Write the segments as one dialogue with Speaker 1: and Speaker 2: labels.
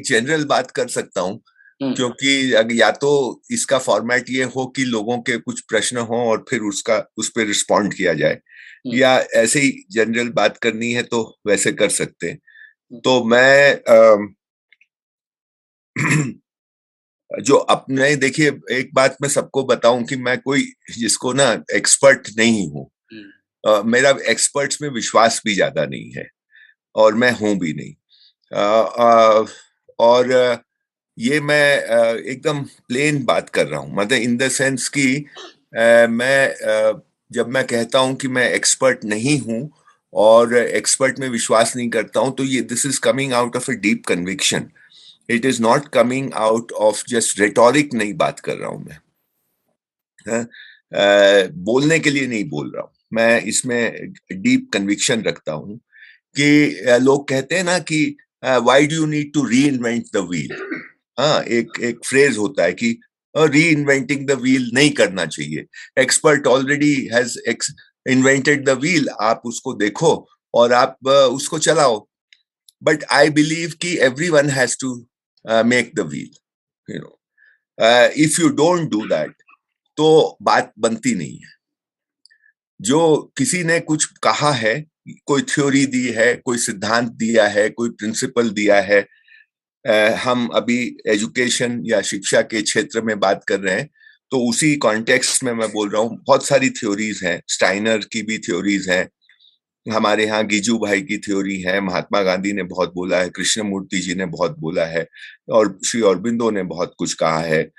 Speaker 1: General बात कर सकता हूँ,
Speaker 2: हम्म।
Speaker 1: क्योंकि या तो इसका फॉर्मेट ये हो कि लोगों के कुछ प्रश्न हो और फिर उस पर रिस्पॉन्ड किया जाए, या ऐसे ही जनरल बात करनी है तो वैसे कर सकते हैं। तो मैं जो अपने देखिए, एक बात मैं सबको बताऊं कि मैं कोई जिसको ना एक्सपर्ट नहीं हूँ। मेरा एक्सपर्ट्स में विश्वास भी ज्यादा नहीं है, और मैं हूं भी नहीं। और ये मैं एकदम प्लेन बात कर रहा हूँ, मतलब इन द सेंस कि जब मैं कहता हूँ कि मैं एक्सपर्ट नहीं हूँ और एक्सपर्ट में विश्वास नहीं करता हूँ, तो ये this is coming out of a deep conviction. It is not coming out of just rhetoric, नहीं बात कर रहा हूँ मैं। हाँ? बोलने के लिए नहीं बोल रहा हूँ मैं, इसमें डीप कन्विक्शन रखता हूँ कि लोग कहते हैं ना कि why do you need to reinvent the wheel. हाँ, एक एक फ्रेज होता है कि री इन्वेंटिंग द व्हील नहीं करना चाहिए, expert already has invented the wheel, आप उसको देखो और आप उसको चलाओ। बट आई बिलीव कि everyone has to make the wheel, you know. If you don't do that तो बात बनती नहीं है। जो किसी ने कुछ कहा है, कोई थ्योरी दी है, कोई सिद्धांत दिया है, कोई प्रिंसिपल दिया है, हम अभी एजुकेशन या शिक्षा के क्षेत्र में बात कर रहे हैं, तो उसी कॉन्टेक्स्ट में मैं बोल रहा हूँ। बहुत सारी थ्योरीज हैं, स्टाइनर की भी थ्योरीज हैं, हमारे यहाँ गिजू भाई की थ्योरी है, महात्मा गांधी ने बहुत बोला है, कृष्णमूर्ति जी ने बहुत बोला है, और श्री अरबिंदो ने बहुत कुछ कहा है।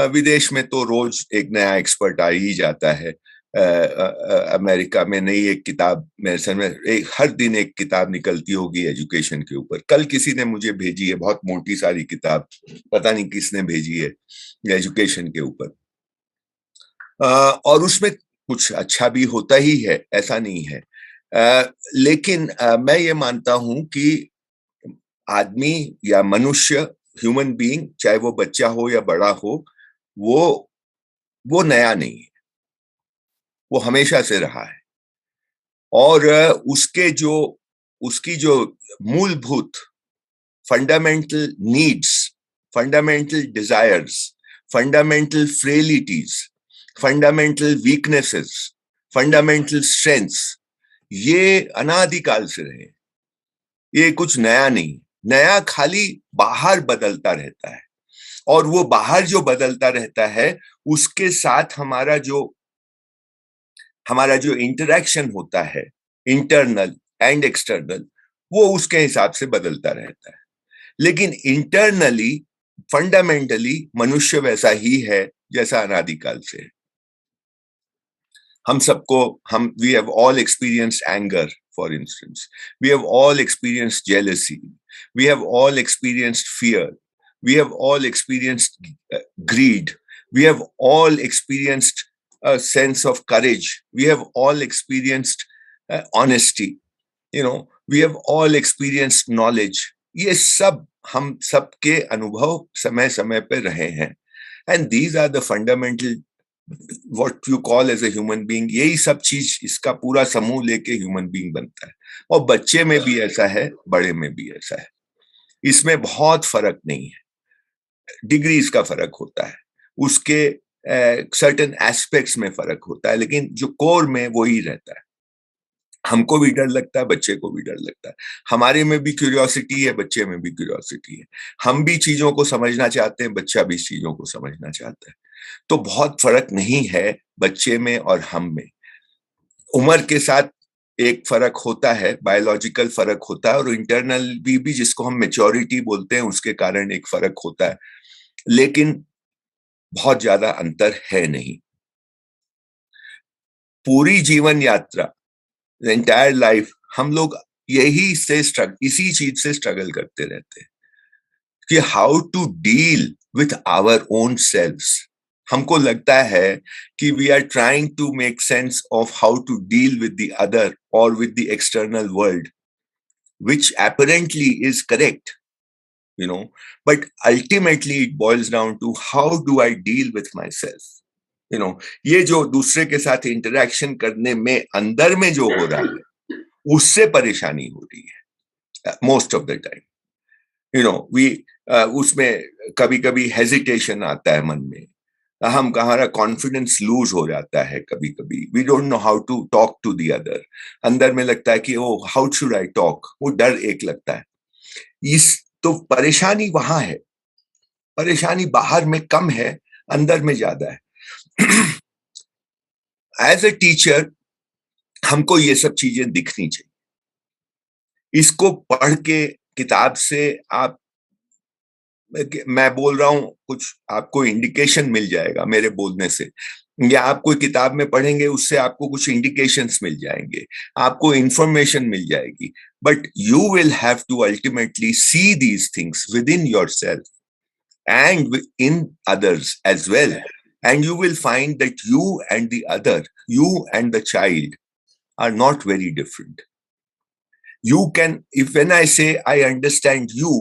Speaker 1: विदेश में तो रोज एक नया एक्सपर्ट आ ही जाता है। अमेरिका में नई एक किताब, मेरे समझ में एक हर दिन एक किताब निकलती होगी एजुकेशन के ऊपर। कल किसी ने मुझे भेजी है बहुत मोटी सारी किताब, पता नहीं किसने भेजी है, एजुकेशन के ऊपर। और उसमें कुछ अच्छा भी होता ही है, ऐसा नहीं है। लेकिन मैं ये मानता हूं कि आदमी या मनुष्य, ह्यूमन बीइंग, चाहे वो बच्चा हो या बड़ा हो, वो वो नया नहीं है, वो हमेशा से रहा है। और उसकी जो मूलभूत fundamental needs, fundamental desires, fundamental frailties, fundamental weaknesses, fundamental strengths, ये अनादिकाल से रहे। ये कुछ नया नहीं, नया खाली बाहर बदलता रहता है। और वो बाहर जो बदलता रहता है, उसके साथ हमारा जो इंटरेक्शन होता है, इंटरनल एंड एक्सटर्नल, वो उसके हिसाब से बदलता रहता है। लेकिन इंटरनली, फंडामेंटली मनुष्य वैसा ही है जैसा अनादिकाल से है। हम we have all experienced anger, for instance. We have all experienced jealousy. We have all experienced fear. We have all experienced greed. We have all experienced a sense of courage. We have all experienced honesty. We have all experienced knowledge. ये सब हम सबके अनुभव समय समय पे रहे हैं. And these are the fundamental what you call as a human being. यही सब चीज, इसका पूरा समूह लेके ह्यूमन बीइंग बनता है. और बच्चे में भी ऐसा है, बड़े में भी ऐसा है. इसमें बहुत फर्क नहीं है, डिग्रीज का फर्क होता है, उसके सर्टेन एस्पेक्ट्स में फर्क होता है, लेकिन जो कोर में वही रहता है. हमको भी डर लगता है, बच्चे को भी डर लगता है. हमारे में भी क्यूरियोसिटी है, बच्चे में भी क्यूरियोसिटी है. हम भी चीजों को समझना चाहते हैं, बच्चा भी चीजों को समझना चाहता है. तो बहुत फर्क नहीं है बच्चे में और हम में. उम्र के साथ एक फर्क होता है, बायोलॉजिकल फर्क होता है, और इंटरनल भी जिसको हम मेच्योरिटी बोलते हैं, उसके कारण एक फर्क होता है. लेकिन बहुत ज्यादा अंतर है नहीं. पूरी जीवन यात्रा, एंटायर लाइफ, हम लोग इसी चीज से स्ट्रगल करते रहते हैं कि how to deal with our own selves. हमको लगता है कि we are trying to make sense of how to deal with the other और with the external world, which apparently is correct, but ultimately it boils down to how do I deal with myself. ये जो दूसरे के साथ interaction करने में अंदर में जो हो रहा है, उससे परेशानी हो रही है most of the time. उसमें कभी कभी हेजिटेशन आता है मन में, हमारा कॉन्फिडेंस लूज हो जाता है, कभी कभी we don't know how to talk to the other, अंदर में लगता है कि oh how should I talk, वो डर एक लगता है। इस तो परेशानी वहां है, परेशानी बाहर में कम है, अंदर में ज्यादा है। एज ए टीचर हमको ये सब चीजें दिखनी चाहिए, इसको पढ़ के किताब से आप, मैं बोल रहा हूं कुछ आपको इंडिकेशन मिल जाएगा मेरे बोलने से, या आप कोई किताब में पढ़ेंगे उससे आपको कुछ इंडिकेशंस मिल जाएंगे, आपको इंफॉर्मेशन मिल जाएगी, but you will have to ultimately see these things within yourself and in others as well, and you will find that you and the other, you and the child are not very different. You can, if when I say I understand you,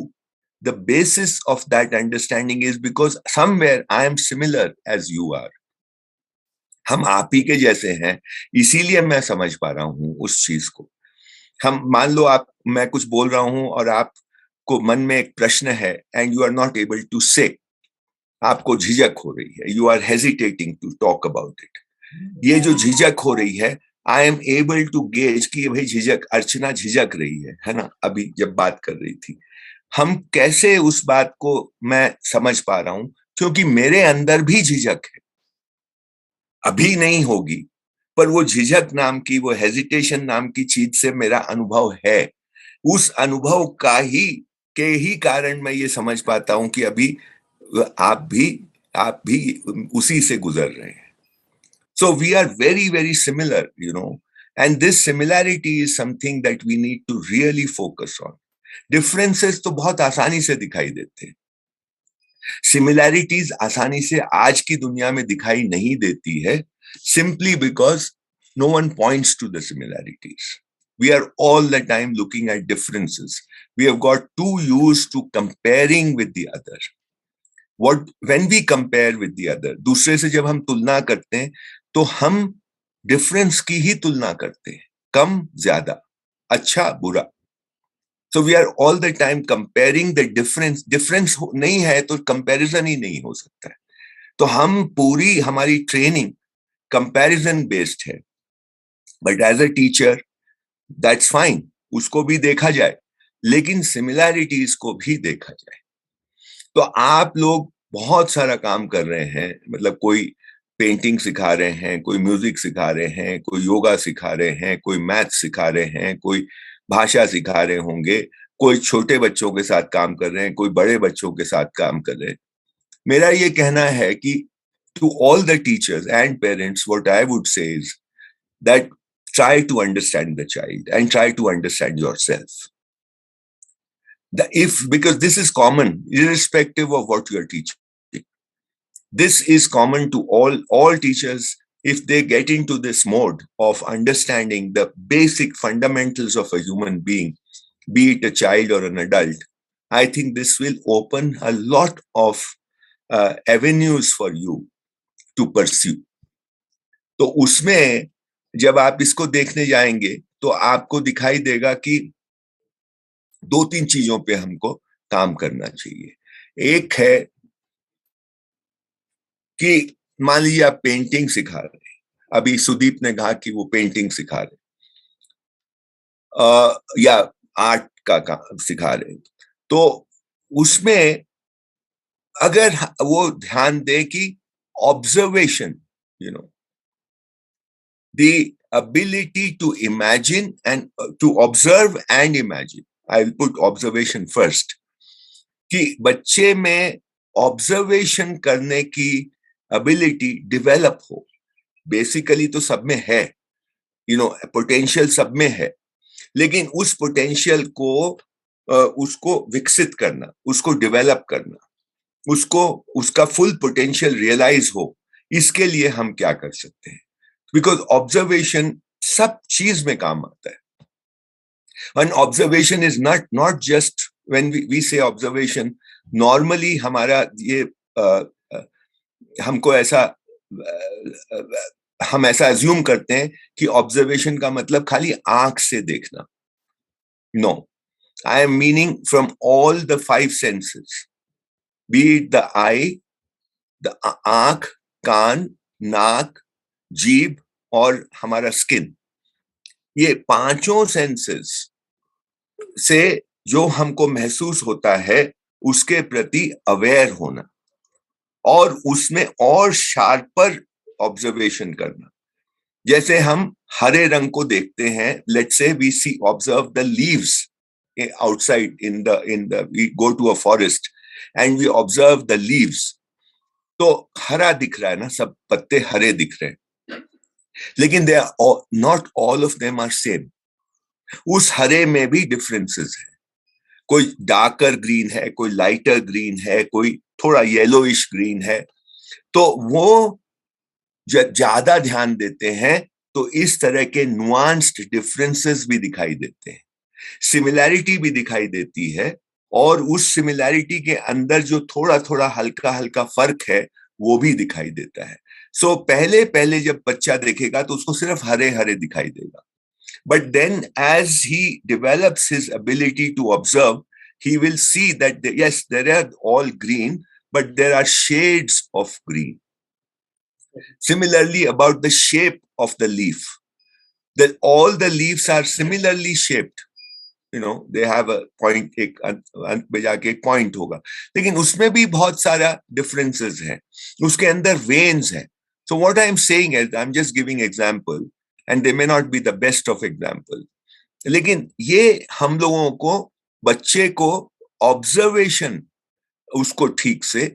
Speaker 1: the basis of that understanding is because somewhere I am similar as you are. हम आप ही के जैसे हैं, इसीलिए मैं समझ पा रहा हूं उस चीज को। हम मान लो आप, मैं कुछ बोल रहा हूं और आपको मन में एक प्रश्न है and you are not able to say, आपको झिझक हो रही है, you are hesitating to talk about it, ये जो झिझक हो रही है, I am able to gauge कि भाई झिझक, अर्चना झिझक रही है ना, अभी जब बात कर रही थी, हम कैसे उस बात को मैं समझ पा रहा हूं, क्योंकि मेरे अंदर भी झिझक है, अभी नहीं होगी, पर वो झिझक नाम की, वो हेजिटेशन नाम की चीज से मेरा अनुभव है, उस अनुभव का ही के ही कारण मैं ये समझ पाता हूं कि अभी आप भी उसी से गुजर रहे हैं। So we are very, very similar, you know, and this similarity is something that we need to really focus on. Differences तो बहुत आसानी से दिखाई देते हैं, similarities आसानी से आज की दुनिया में दिखाई नहीं देती है, simply because no one points to the similarities. We are all the time looking at differences. We have got too used to comparing with the other. When we compare with the other, दूसरे से जब हम तुलना करते हैं तो हम difference की ही तुलना करते हैं, कम ज्यादा, अच्छा बुरा। So we are all the time comparing the difference. Difference नहीं है तो कंपैरिजन ही नहीं हो सकता है। तो हम पूरी हमारी ट्रेनिंग कंपैरिजन बेस्ड है, but as a teacher that's fine, उसको भी देखा जाए, लेकिन सिमिलैरिटीज को भी देखा जाए। तो आप लोग बहुत सारा काम कर रहे हैं, मतलब कोई पेंटिंग सिखा रहे हैं, कोई म्यूजिक सिखा रहे हैं, कोई योगा सिखा रहे हैं, कोई मैथ सिखा रहे हैं, कोई भाषा सिखा रहे होंगे, कोई छोटे बच्चों के साथ काम कर रहे हैं, कोई बड़े बच्चों के साथ काम कर रहे हैं। मेरा ये कहना है कि to all the teachers and parents, what I would say is that try to understand the child and try to understand yourself. Because this is common, irrespective of what you are teaching. This is common to all teachers. If they get into this mode of understanding the basic fundamentals of a human being, be it a child or an adult, I think this will open a lot of avenues for you to pursue. तो उसमें जब आप इसको देखने जाएंगे तो आपको दिखाई देगा कि दो तीन चीजों पे हमको काम करना चाहिए। एक है कि मान लीजिए आप पेंटिंग सिखा रहे हैं, अभी सुदीप ने कहा कि वो पेंटिंग सिखा रहे या आर्ट का काम सिखा रहे, तो उसमें अगर वो ध्यान दे कि observation, you know, the ability to imagine and to observe and imagine, I'll put observation first, कि बच्चे में ऑब्जर्वेशन करने की एबिलिटी डेवलप हो। बेसिकली तो सब में है, यू नो, पोटेंशियल सब में है, लेकिन उस पोटेंशियल को उसको विकसित करना, उसको डेवलप करना, उसको उसका फुल पोटेंशियल रियलाइज हो, इसके लिए हम क्या कर सकते हैं? बिकॉज ऑब्जर्वेशन सब चीज में काम आता है। And observation is not just when we say observation, normally हमारा ये हमको ऐसा हम ऐसा अज्यूम करते हैं कि ऑब्जर्वेशन का मतलब खाली आंख से देखना। No, I am meaning from all the 5 senses, be it the eye, the आंख, कान, नाक, जीभ और हमारा स्किन, ये पांचों सेंसेस से जो हमको महसूस होता है उसके प्रति अवेयर होना और उसमें और शार्पर ऑब्जर्वेशन करना। जैसे हम हरे रंग को देखते हैं, let's say we see observe the leaves outside in the we go to a forest and we observe the leaves, तो हरा दिख रहा है ना, सब पत्ते हरे दिख रहे हैं, लेकिन they are not all of them are same. उस हरे में भी डिफरेंसेस है, कोई डार्कर ग्रीन है, कोई लाइटर ग्रीन है, कोई थोड़ा येलोइश ग्रीन है। तो वो जब ज्यादा ध्यान देते हैं तो इस तरह के नुआंस्ड डिफरेंसेस भी दिखाई देते हैं, सिमिलैरिटी भी दिखाई देती है, और उस सिमिलैरिटी के अंदर जो थोड़ा थोड़ा हल्का हल्का फर्क है वो भी दिखाई देता है। सो पहले पहले जब बच्चा देखेगा तो उसको सिर्फ हरे हरे दिखाई देगा, but then as he develops his ability to observe, he will see that yes, there are all green, but there are shades of green. Similarly, about the shape of the leaf, that all the leaves are similarly shaped. They have a point, एक अंत में जाके एक point होगा, लेकिन उसमें भी बहुत सारा डिफरेंसेस है, उसके अंदर वेन्स है। So what I am saying is, I am just giving example and they may not be the best of example, लेकिन ये हम लोगों को, बच्चे को ऑब्जर्वेशन उसको ठीक से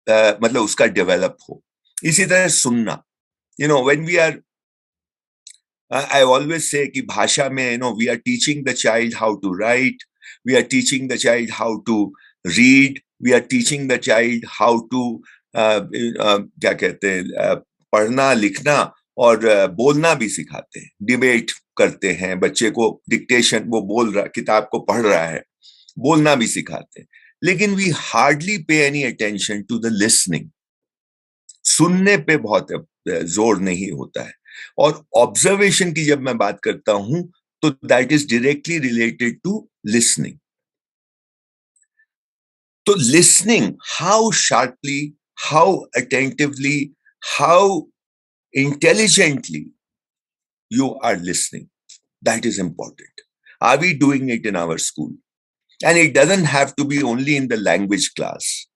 Speaker 1: मतलब उसका डेवलप हो। इसी तरह सुनना, when we are, I always say कि भाषा में, we are teaching the child how to write, we are teaching the child how to read, we are teaching the child how to क्या कहते हैं, पढ़ना लिखना और बोलना भी सिखाते हैं, डिबेट करते हैं, बच्चे को डिक्टेशन, वो बोल रहा, किताब को पढ़ रहा है, बोलना भी सिखाते हैं, लेकिन we hardly pay any attention to the listening. सुनने पे बहुत जोर नहीं होता है। और ऑब्जर्वेशन की जब मैं बात करता हूं तो that is directly related to listening. तो listening, how sharply, how attentively, how intelligently you are listening, that is important. Are we doing it in our school? And it doesn't have to be only in the language class.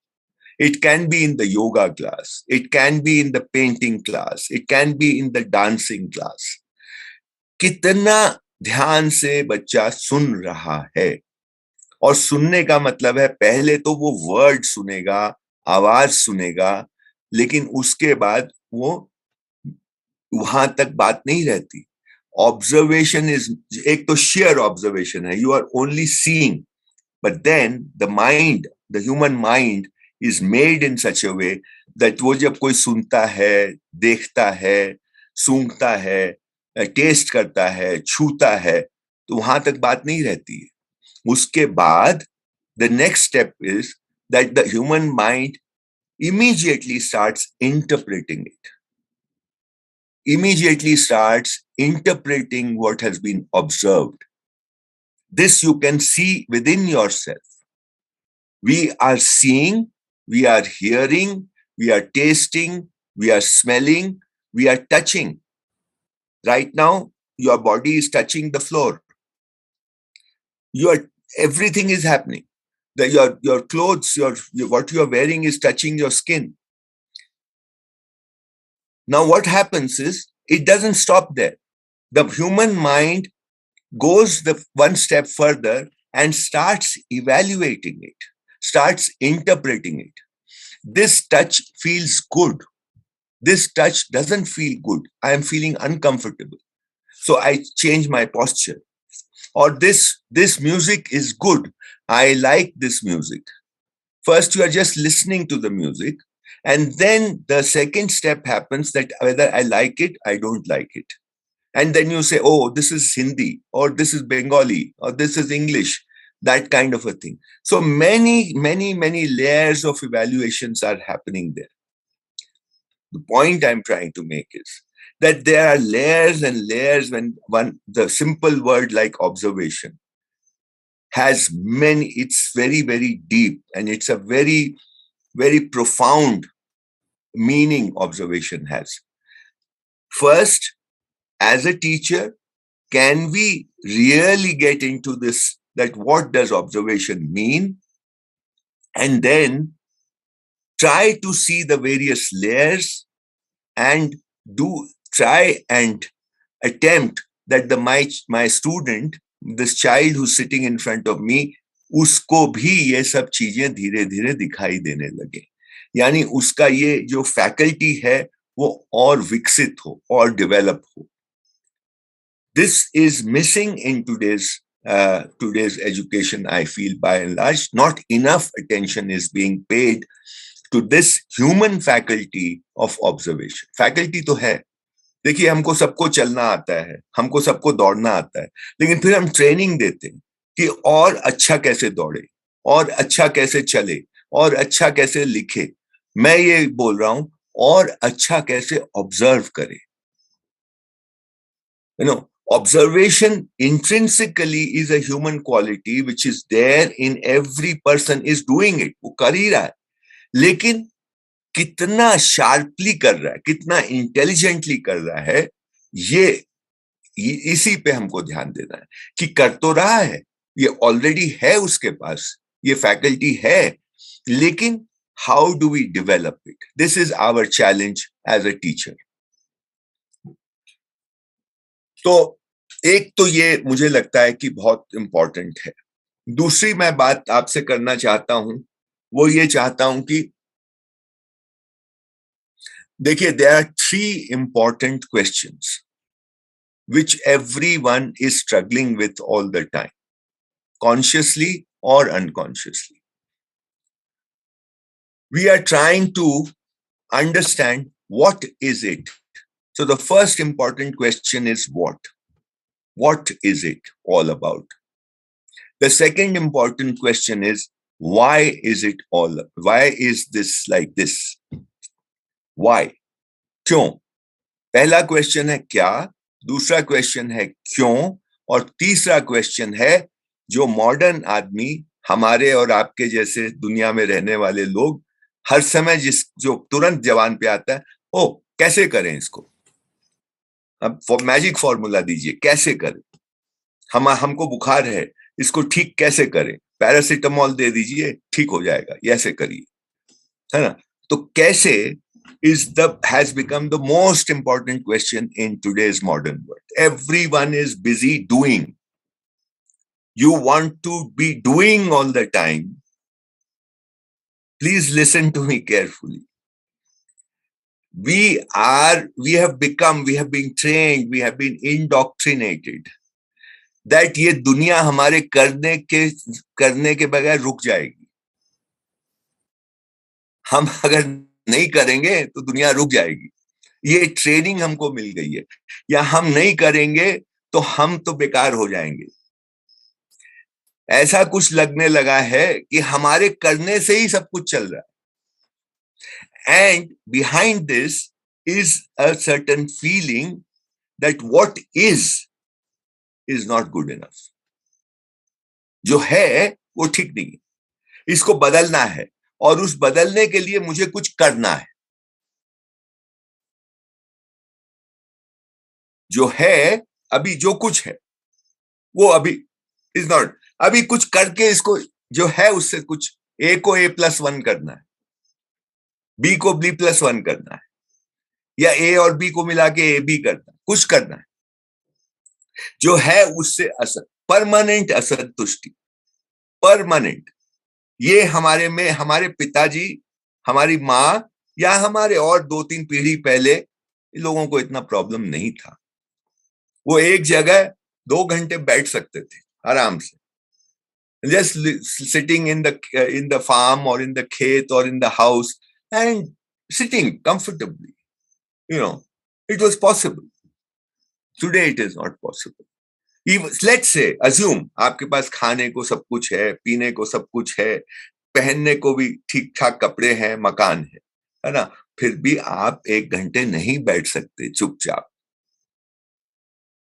Speaker 1: It can be in the yoga class. It can be in the painting class. It can be in the dancing class. कितना ध्यान से बच्चा सुन रहा है, और सुनने का मतलब है पहले तो वो वर्ड सुनेगा, आवाज सुनेगा, लेकिन उसके बाद वो वहां तक बात नहीं रहती। ऑब्जर्वेशन इज, एक तो शेयर ऑब्जर्वेशन है, you are only seeing, but then the mind, the human mind is made in such a way that वो जब कोई सुनता है, देखता है, सूंघता है, टेस्ट करता है, छूता है, तो वहां तक बात नहीं रहती है। उसके बाद the next step is that the human mind immediately starts interpreting it, immediately starts interpreting what has been observed. This you can see within yourself. We are seeing, we are hearing, we are tasting, we are smelling, we are touching. Right now, your body is touching the floor. Everything is happening. Your clothes, what you are wearing is touching your skin. Now, what happens is, it doesn't stop there. The human mind goes the one step further and starts evaluating it, starts interpreting it. This touch feels good. This touch doesn't feel good. I am feeling uncomfortable. So I change my posture. Or this music is good. I like this music. First, you are just listening to the music. And then the second step happens, that whether I like it, I don't like it. And then you say, oh, this is Hindi, or this is Bengali, or this is English. That kind of a thing. So many layers of evaluations are happening there. The point I'm trying to make is that there are layers and layers when the simple word like observation has many, it's very, very deep, and it's a very, very profound meaning observation has. First, as a teacher, can we really get into this, that what does observation mean? And then try to see the various layers and try and attempt that my student, this child who's sitting in front of me, उसको भी ये सब चीजें धीरे धीरे दिखाई देने लगे, यानी उसका ये जो फैकल्टी है वो और विकसित हो और डेवलप हो. This is missing in today's education, I feel, by and large. Not enough attention is being paid to this human faculty of observation. Faculty तो है, देखिए हमको सबको चलना आता है, हमको सबको दौड़ना आता है, लेकिन फिर हम ट्रेनिंग देते हैं कि और अच्छा कैसे दौड़े, और अच्छा कैसे चले, और अच्छा कैसे लिखे. मैं ये बोल रहा हूं, और अच्छा कैसे ऑब्जर्व करे. Observation intrinsically is a human quality which is there in every person is doing it. वो कर ही रहा है, लेकिन कितना शार्पली कर रहा है, कितना इंटेलिजेंटली कर रहा है, ये इसी पे हमको ध्यान देना है कि कर तो रहा है, ये ऑलरेडी है उसके पास, ये फैकल्टी है, लेकिन how do we develop it? This is our challenge as a teacher. तो एक तो ये मुझे लगता है कि बहुत इंपॉर्टेंट है. दूसरी मैं बात आपसे करना चाहता हूं, वो ये चाहता हूं कि देखिए, there are 3 important questions which everyone is struggling with all the time, consciously or unconsciously. We are trying to understand what is it. So the first important question is what? What is it all about? The second important question is why is it all? Why is this like this? Why? क्यों? पहला question है क्या, दूसरा question है क्यों, और तीसरा question है जो मॉडर्न आदमी, हमारे और आपके जैसे दुनिया में रहने वाले लोग हर समय जो तुरंत जवान पे आता है, ओ कैसे करें इसको, अब मैजिक फॉर्मूला दीजिए, कैसे करें, हमको बुखार है, इसको ठीक कैसे करें, पैरासिटामोल दे दीजिए ठीक हो जाएगा, ऐसे करिए, है ना. तो कैसे has become the most important question in today's modern world. Everyone is busy doing. You want to be doing all the time. Please listen to me carefully. We have been trained, we have been indoctrinated that ये दुनिया हमारे करने के बगैर रुक जाएगी. हम अगर नहीं करेंगे तो दुनिया रुक जाएगी. ये ट्रेनिंग हमको मिल गई है, या हम नहीं करेंगे तो हम तो बेकार हो जाएंगे. ऐसा कुछ लगने लगा है कि हमारे करने से ही सब कुछ चल रहा है. And behind this is a certain feeling that what is not good enough. जो है वो ठीक नहीं है, इसको बदलना है, और उस बदलने के लिए मुझे कुछ करना है. जो है अभी जो कुछ है वो अभी इज नॉट, अभी कुछ करके इसको जो है उससे कुछ ए को A+1 करना है, बी को B+1 करना है, या ए और बी को मिला के AB करना है, कुछ करना है. जो है उससे परमानेंट असंतुष्टि, परमानेंट. ये हमारे में हमारे पिताजी, हमारी माँ, या हमारे और 2-3 पीढ़ी पहले लोगों को इतना प्रॉब्लम नहीं था. वो एक जगह 2 घंटे बैठ सकते थे आराम से, just sitting in the farm or in the khet or in the house and sitting comfortably. It was possible. Today it is not possible. Let's say, assume आपके पास खाने को सब कुछ है, पीने को सब कुछ है, पहनने को भी ठीक ठाक कपड़े हैं, मकान है ना, फिर भी आप 1 घंटे नहीं बैठ सकते चुपचाप.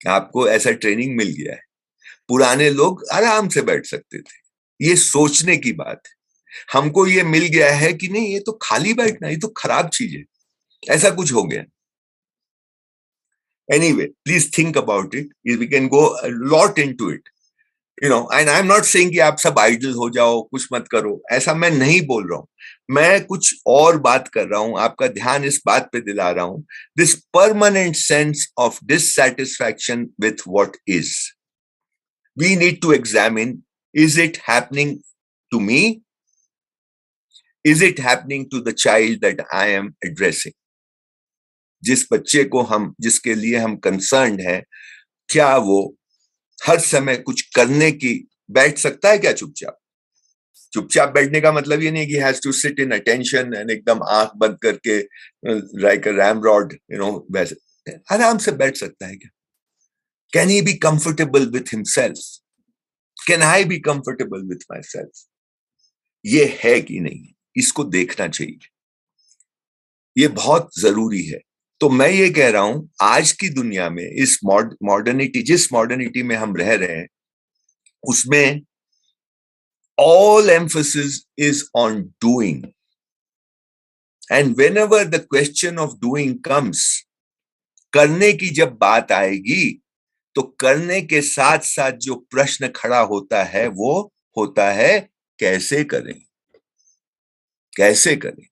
Speaker 1: आपको ऐसा ट्रेनिंग मिल गया है. पुराने लोग आराम से बैठ सकते थे. ये सोचने की बात है. हमको ये मिल गया है कि नहीं, ये तो खाली बैठना, ये तो खराब चीज है, ऐसा कुछ हो गया. Anyway, please think about it. We can go a lot into it. And I'm not saying कि आप सब आइडल हो जाओ, कुछ मत करो, ऐसा मैं नहीं बोल रहा हूं. मैं कुछ और बात कर रहा हूं, आपका ध्यान इस बात पे दिला रहा हूं. This permanent sense of dissatisfaction with what is. We need to examine, is it happening to me? Is it happening to the child that I am addressing? जिस बच्चे को हम, जिसके लिए हम कंसर्न्ड है, क्या वो हर समय कुछ करने की बैठ सकता है क्या? चुपचाप चुपचाप बैठने का मतलब ये नहीं कि has to sit in attention and एकदम आंख बंद करके लाइक अ रैम रॉड, वैसे आराम से बैठ सकता है क्या? Can he be comfortable with himself? Can I be comfortable with my self? ये है कि नहीं, इसको देखना चाहिए. ये बहुत जरूरी है. तो मैं ये कह रहा हूं, आज की दुनिया में इस मॉडर्निटी, जिस मॉडर्निटी में हम रह रहे हैं, उसमें all emphasis is on doing. And whenever the question of doing comes, करने की जब बात आएगी, तो करने के साथ साथ जो प्रश्न खड़ा होता है वो होता है, कैसे करें, कैसे करें.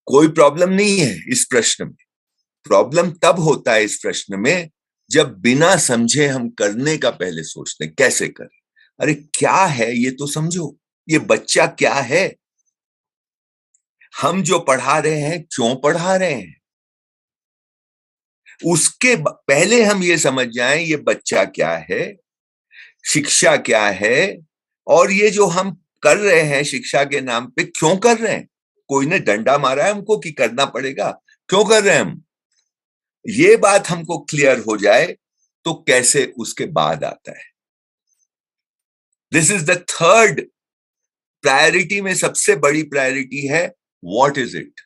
Speaker 1: कोई प्रॉब्लम नहीं है इस प्रश्न में. प्रॉब्लम तब होता है इस प्रश्न में जब बिना समझे हम करने का पहले सोचते हैं, कैसे करें. अरे क्या है ये तो समझो. ये बच्चा क्या है, हम जो पढ़ा रहे हैं क्यों पढ़ा रहे हैं, उसके पहले हम ये समझ जाएं ये बच्चा क्या है, शिक्षा क्या है, और ये जो हम कर रहे हैं शिक्षा के नाम पे क्यों कर रहे हैं. कोई ने डंडा मारा है हमको कि करना पड़ेगा, क्यों कर रहे हैं हम. ये बात हमको क्लियर हो जाए तो कैसे उसके बाद आता है. This is the third priority में सबसे बड़ी प्रायोरिटी है, what is it.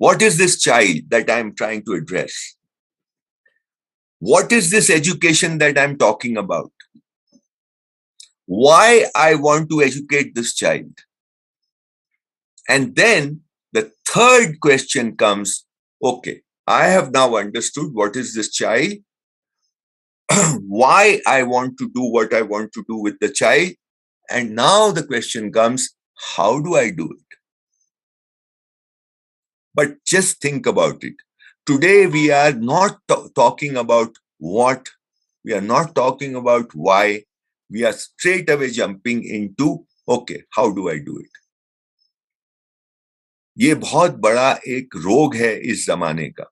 Speaker 1: What is this child that I'm trying to address? What is this education that I'm talking about? Why I want to educate this child? And then the third question comes, okay, I have now understood what is this child, why I want to do what I want to do with the child, and now the question comes, how do I do it? But just think about it. Today, we are not talking about what, we are not talking about why, we are straight away jumping into, okay, how do I do it? ये बहुत बड़ा एक रोग है इस जमाने का.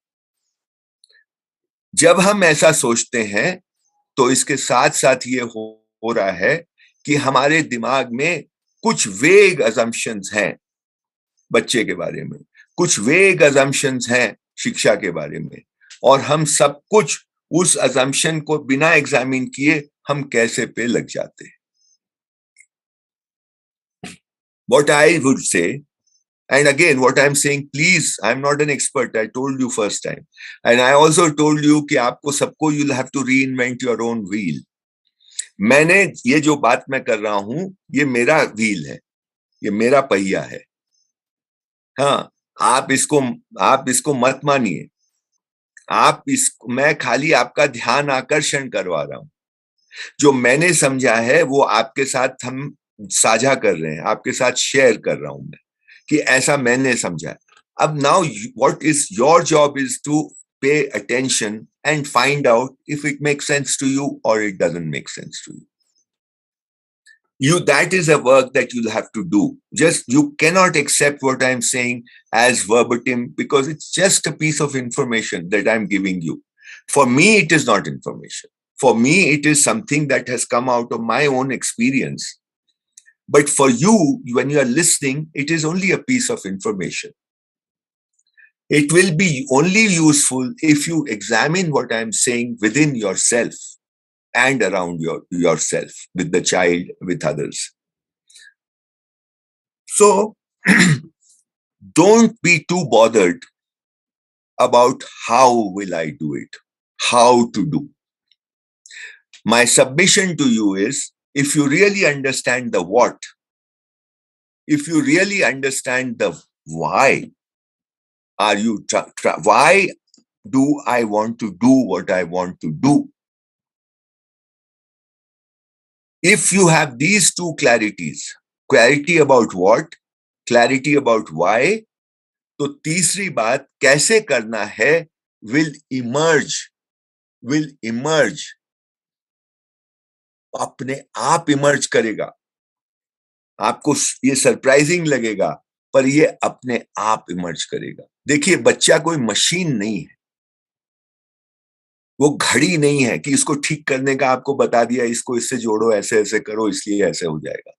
Speaker 1: जब हम ऐसा सोचते हैं तो इसके साथ साथ ये हो रहा है कि हमारे दिमाग में कुछ वेग अजम्पशंस हैं बच्चे के बारे में, कुछ वेग अजम्पशंस हैं शिक्षा के बारे में, और हम सब कुछ उस अजम्पशन को बिना एग्जामिन किए हम कैसे पे लग जाते हैं. What I would say, and again what I'm saying, please, I'm not an expert, I told you first time, and I also told you कि आपको सबको you'll have to reinvent your own wheel. मैंने ये जो बात मैं कर रहा हूं, ये मेरा व्हील है, ये मेरा पहिया है. हाँ, आप इसको मत मानिए. मैं खाली आपका ध्यान आकर्षण करवा रहा हूं. जो मैंने समझा है वो आपके साथ हम साझा कर रहे हैं, आपके साथ शेयर कर रहा हूं मैं, कि ऐसा मैंने समझा. अब now what is your job is to pay attention and find out if it makes sense to you or it doesn't make sense to you. That is a work that you'll have to do. Just, you cannot accept what I'm saying as verbatim because it's just a piece of information that I'm giving you. For me, it is not information. For me, it is something that has come out of my own experience. But for you, when you are listening, it is only a piece of information. It will be only useful if you examine what I'm saying within yourself and around yourself, with the child, with others. So, don't be too bothered about how will I do it, how to do. My submission to you is, if you really understand the what, if you really understand the why, are you why do I want to do what I want to do? If you have these two clarities, clarity about what, clarity about why, तो तीसरी बात कैसे करना है will emerge, अपने आप emerge करेगा. आपको ये सरप्राइजिंग लगेगा, पर ये अपने आप इमर्ज करेगा. देखिए, बच्चा कोई मशीन नहीं है, वो घड़ी नहीं है कि इसको ठीक करने का आपको बता दिया, इसको इससे जोड़ो, ऐसे ऐसे करो, इसलिए ऐसे हो जाएगा.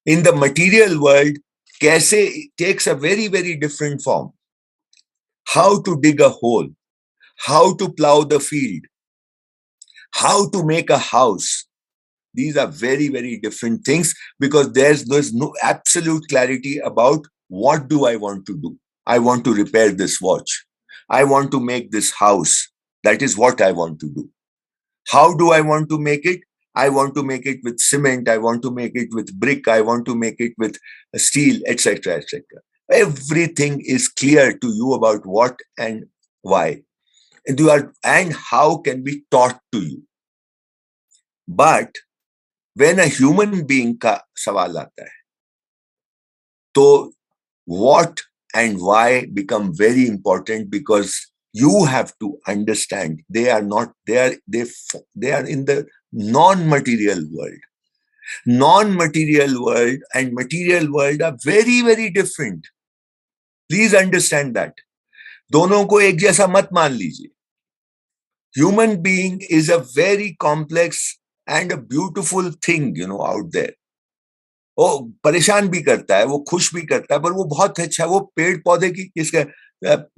Speaker 1: इन द मटीरियल वर्ल्ड कैसे takes a very very different form. How to dig a hole, how to plow the field, how to make a house. These are very, very different things, because there's no absolute clarity about what do I want to do. I want to repair this watch. I want to make this house. That is what I want to do. How do I want to make it? I want to make it with cement. I want to make it with brick. I want to make it with steel, etc., etc. Everything is clear to you about what and why. And how can be taught to you. But when a human being का सवाल आता है, तो what and why become very important, because you have to understand they are in the non-material world. Non-material world and material world are very very different. Please understand that. दोनों को एक जैसा मत मान लीजिए. Human being is a very complex and a beautiful thing, out there. वो परेशान भी करता है, वो खुश भी करता है, पर वो बहुत अच्छा, वो पेड़ पौधे की किसका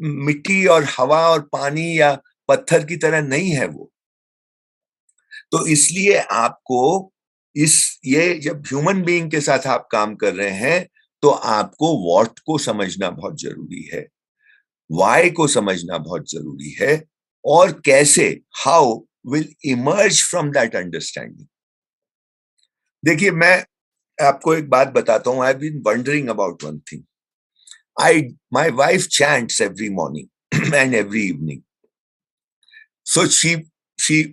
Speaker 1: मिट्टी और हवा और पानी या पत्थर की तरह नहीं है वो. तो इसलिए आपको ये जब ह्यूमन बीइंग के साथ आप काम कर रहे हैं, तो आपको व्हाट को समझना बहुत जरूरी है, वाई को समझना बहुत जरूरी है, और कैसे, how will emerge from that understanding. देखिए, मैं आपको एक बात बताता हूं. I have been wondering about one thing. My wife chants every morning and every evening. So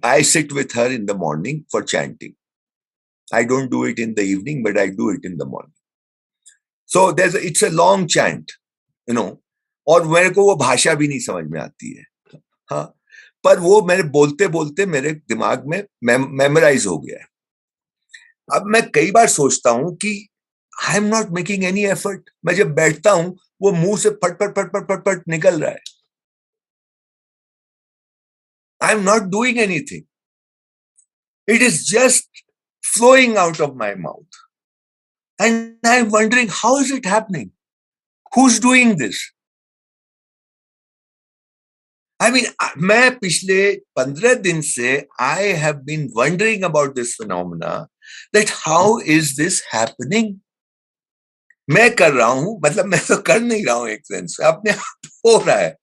Speaker 1: I sit with her in the morning for chanting. I don't do it in the evening, but I do it in the morning. So it's a long chant, और मेरे को वो भाषा भी नहीं समझ में आती है. हाँ, पर वो मेरे बोलते बोलते मेरे दिमाग में मेमोराइज हो गया है. अब मैं कई बार सोचता हूं कि I am not making any effort. मैं जब बैठता हूं, वो मुंह से फट फट फट फट फट फट निकल रहा है. I am not doing anything. It is just flowing out of my mouth. And I'm wondering, how is it happening? Who's doing this? I mean, मैं पिछले 15 दिन से I have been wondering about this phenomena, that how is this happening? मैं कर रहा हूं, मतलब मैं तो कर नहीं रहा हूं, एक सेंस अपने आप हो रहा है,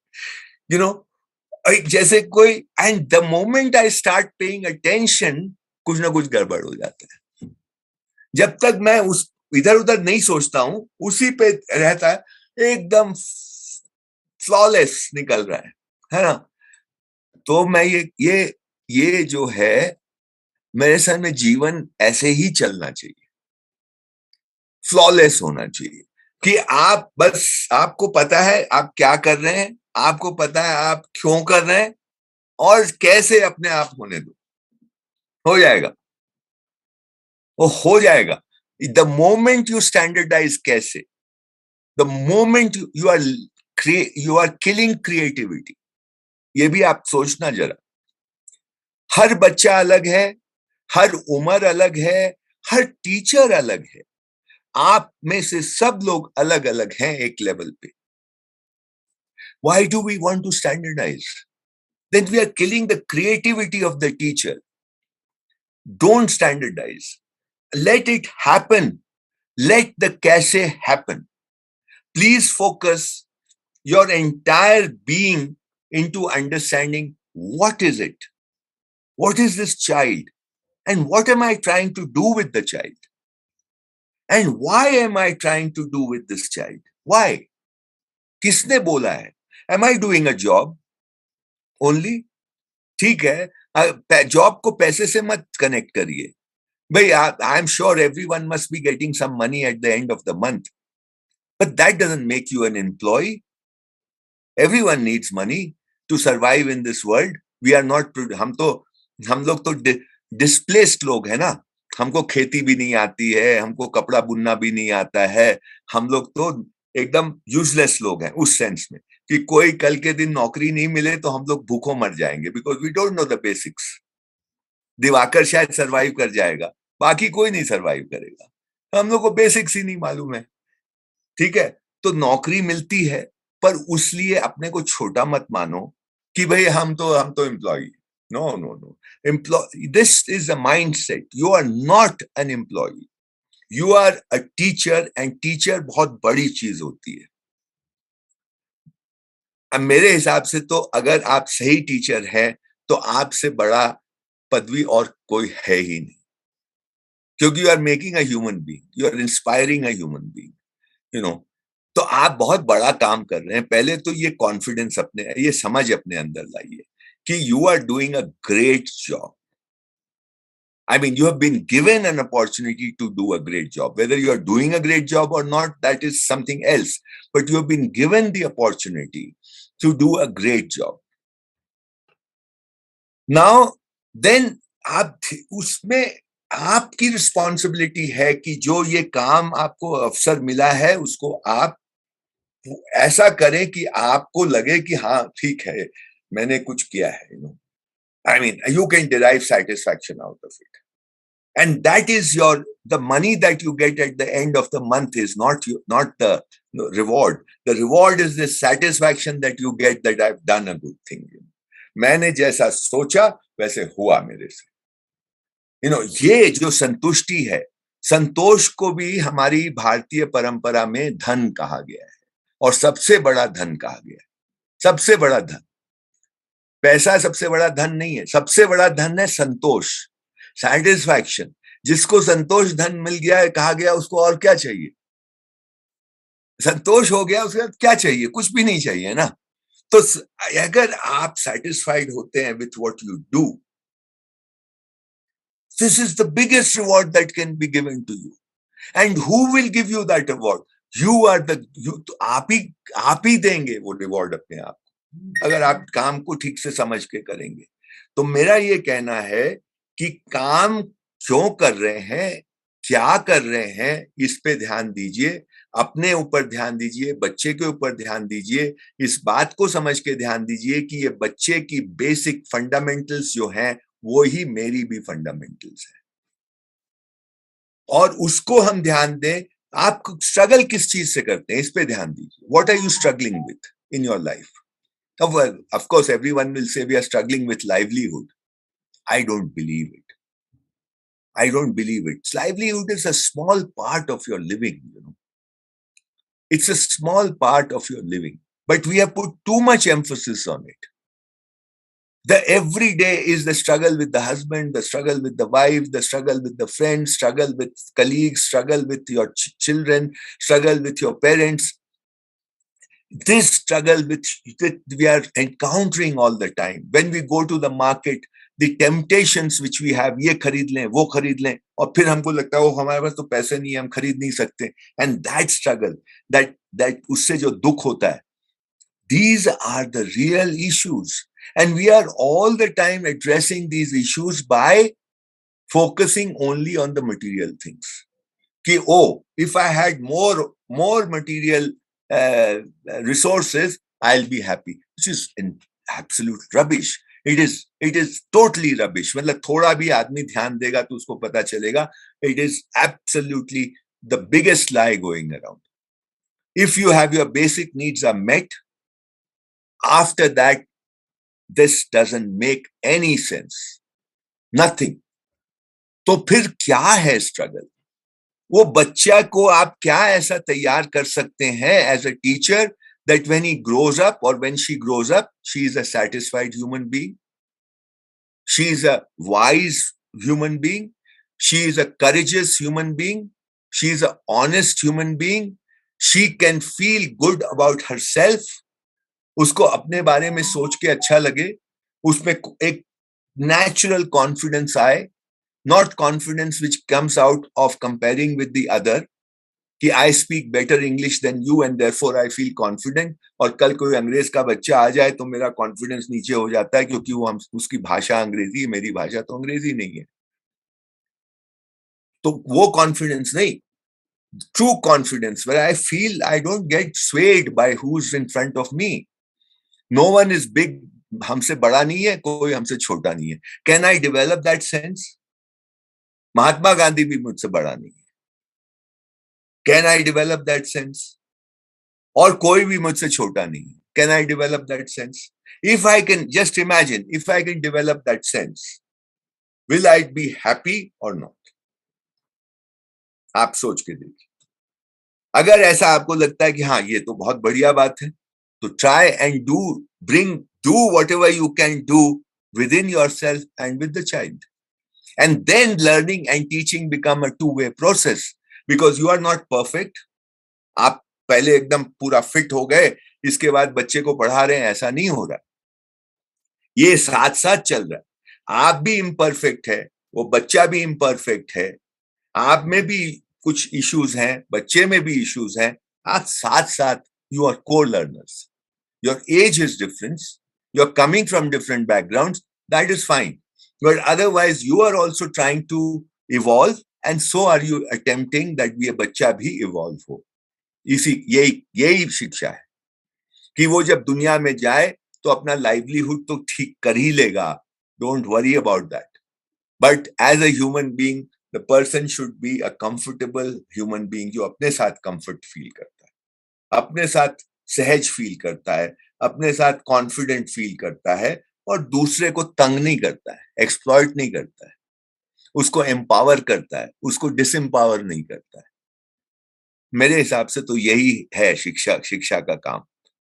Speaker 1: जैसे कोई. And the moment I start paying attention, कुछ ना कुछ गड़बड़ हो जाता है. जब तक मैं उस इधर उधर नहीं सोचता हूं, उसी पे रहता है, एकदम फ्लॉलेस निकल रहा है ना. तो मैं ये जो है, मेरे सर में जीवन ऐसे ही चलना चाहिए, फ्लॉलेस होना चाहिए, कि आप बस, आपको पता है आप क्या कर रहे हैं, आपको पता है आप क्यों कर रहे हैं, और कैसे अपने आप होने दो, हो जाएगा, वो हो जाएगा. द मोमेंट यू स्टैंडर्डाइज कैसे, the moment you are killing creativity. ये भी आप सोचना जरा. हर बच्चा अलग है, हर उम्र अलग है, हर टीचर अलग है. आप में से सब लोग अलग अलग हैं एक लेवल पे. Why do we want to standardize? Then we are killing the creativity of the teacher. Don't standardize. Let it happen. Let the kaise happen. Please focus your entire being into understanding what is it? What is this child? And what am I trying to do with the child? And why am I trying to do with this child? Why? किसने बोला है? Am I doing a job only? ठीक है, job को पैसे से मत connect करिए भाई. I am sure everyone must be getting some money at the end of the month, but that doesn't make you an employee. Everyone needs money to survive in this world. We are not, हम लोग तो displaced लोग है ना. हमको खेती भी नहीं आती है, हमको कपड़ा बुनना भी नहीं आता है. हम लोग तो एकदम यूजलेस लोग हैं उस सेंस में कि कोई कल के दिन नौकरी नहीं मिले तो हम लोग भूखों मर जाएंगे, because we don't know the basics. Diwakar शायद सरवाइव कर जाएगा, बाकी कोई नहीं सरवाइव करेगा. हम लोग को बेसिक्स ही नहीं मालूम है. ठीक है, तो नौकरी मिलती है, पर उसलिए अपने को छोटा मत मानो कि भाई हम तो employee. No no no, employee, this is a mindset. You are not an employee, you are a teacher, and teacher बहुत बड़ी चीज होती है. अब मेरे हिसाब से तो अगर आप सही टीचर हैं तो आपसे बड़ा पदवी और कोई है ही नहीं, क्योंकि you are making a human being, you are inspiring a human being, you know. तो आप बहुत बड़ा काम कर रहे हैं. पहले तो ये कॉन्फिडेंस अपने, ये समझ अपने अंदर लाइए कि you are doing a great job. I mean, you have been given an opportunity to do a great job. Whether you are doing a great job or not, that is something else. But you have been given the opportunity to do a great job. Now, then, आप उसमें आपकी responsibility है कि जो ये काम आपको अवसर मिला है उसको आप ऐसा करें कि आपको लगे कि हाँ ठीक है, मैंने कुछ किया है. I mean, you can derive satisfaction out of it. And that is the money that you get at the end of the month is not the reward. The reward is the satisfaction that you get that I've done a good thing. मैंने जैसा सोचा वैसे हुआ मेरे से. ये जो संतुष्टि है, संतोष को भी हमारी भारतीय परंपरा में धन कहा गया है, और सबसे बड़ा धन कहा गया है. सबसे बड़ा धन, पैसा सबसे बड़ा धन नहीं है. सबसे बड़ा धन है संतोष, सैटिस्फैक्शन. जिसको संतोष धन मिल गया है, कहा गया उसको और क्या चाहिए. संतोष हो गया, उसके बाद क्या चाहिए? कुछ भी नहीं चाहिए ना. तो अगर आप सेटिस्फाइड होते हैं with what you do, this is the biggest reward that can be given to you. And who will give you that award? You are तो आप ही देंगे वो रिवॉर्ड अपने आप को, अगर आप काम को ठीक से समझ के करेंगे. तो मेरा ये कहना है कि काम क्यों कर रहे हैं, क्या कर रहे हैं, इस पे ध्यान दीजिए. अपने ऊपर ध्यान दीजिए, बच्चे के ऊपर ध्यान दीजिए. इस बात को समझ के ध्यान दीजिए कि ये बच्चे की बेसिक फंडामेंटल्स जो हैं वो ही मेरी भी फंडामेंटल्स है, और उसको हम ध्यान दें. आप स्ट्रगल किस चीज से करते हैं, इस पे ध्यान दीजिए. What are you struggling with in your life? Of course, everyone will say we are struggling with livelihood. I don't believe it. I don't believe it. Livelihood is a small part of your living. It's a small part of your living, but we have put too much emphasis on it. The every day is the struggle with the husband, the struggle with the wife, the struggle with the friends, struggle with colleagues, struggle with your children, struggle with your parents. This struggle that we are encountering all the time. When we go to the market, the temptations which we have, ये खरीद लें, वो खरीद लें, और फिर हमको लगता है वो हमारे पास तो पैसे नहीं है, हम खरीद नहीं सकते. And that struggle, that उससे जो दुख होता है, these are the real issues. And we are all the time addressing these issues by focusing only on the material things. Ki, oh, if I had more material resources, I'll be happy, which is an absolute rubbish. It is totally rubbish. मतलब थोड़ा भी आदमी ध्यान देगा तो उसको पता चलेगा. It is absolutely the biggest lie going around. If you have your basic needs are met, after that, this doesn't make any sense. Nothing. तो फिर क्या है स्ट्रगल? वो बच्चा को आप क्या ऐसा तैयार कर सकते हैं as a teacher that when he grows up or when she grows up, she is a satisfied human being. She is a wise human being. She is a courageous human being. She is an honest human being. She can feel good about herself. उसको अपने बारे में सोच के अच्छा लगे, उसमें एक natural confidence आए, not confidence which comes out of comparing with the other, कि I speak better English than you and therefore I feel confident, और कल कोई अंग्रेज का बच्चा आ जाए तो मेरा कॉन्फिडेंस नीचे हो जाता है क्योंकि वो उसकी भाषा अंग्रेजी है, मेरी भाषा तो अंग्रेजी नहीं है. तो वो कॉन्फिडेंस नहीं, true confidence where I feel I don't get swayed by who's in front of me. No one is big, हमसे बड़ा नहीं है, कोई हमसे छोटा नहीं है. Can I develop that sense? Mahatma Gandhi भी मुझसे बड़ा नहीं है. Can I develop that sense? और कोई भी मुझसे छोटा नहीं है. Can I develop that sense? If I can just imagine, if I can develop that sense, will I be happy or not? आप सोच के देखिए. अगर ऐसा आपको लगता है कि हाँ ये तो बहुत बढ़िया बात है, तो try and do whatever you can do within yourself and with the child. And then learning and teaching become a two-way process because you are not perfect. आप पहले एकदम पूरा फिट हो गए, इसके बाद बच्चे को पढ़ा रहे हैं, ऐसा नहीं हो रहा. ये साथ साथ चल रहा है. आप भी इम्परफेक्ट है, वो बच्चा भी इम्परफेक्ट है, आप में भी कुछ इश्यूज हैं, बच्चे में भी इश्यूज हैं. आप साथ साथ you are co learners. Your age is difference, you are coming from different backgrounds, that is fine. But otherwise, you are also trying to evolve, and so are you attempting that ये बच्चा भी evolve हो. यही शिक्षा है कि वो जब दुनिया में जाए तो अपना livelihood तो ठीक कर ही लेगा. Don't worry about that. But as a human being, the person should be a comfortable human being जो अपने साथ comfort feel करता है, अपने साथ सहज feel करता है, अपने साथ confident feel करता है, और दूसरे को तंग नहीं करता है, एक्सप्लॉइट नहीं करता है, उसको एम्पावर करता है, उसको डिसएम्पावर नहीं करता है. मेरे हिसाब से तो यही है शिक्षा का काम,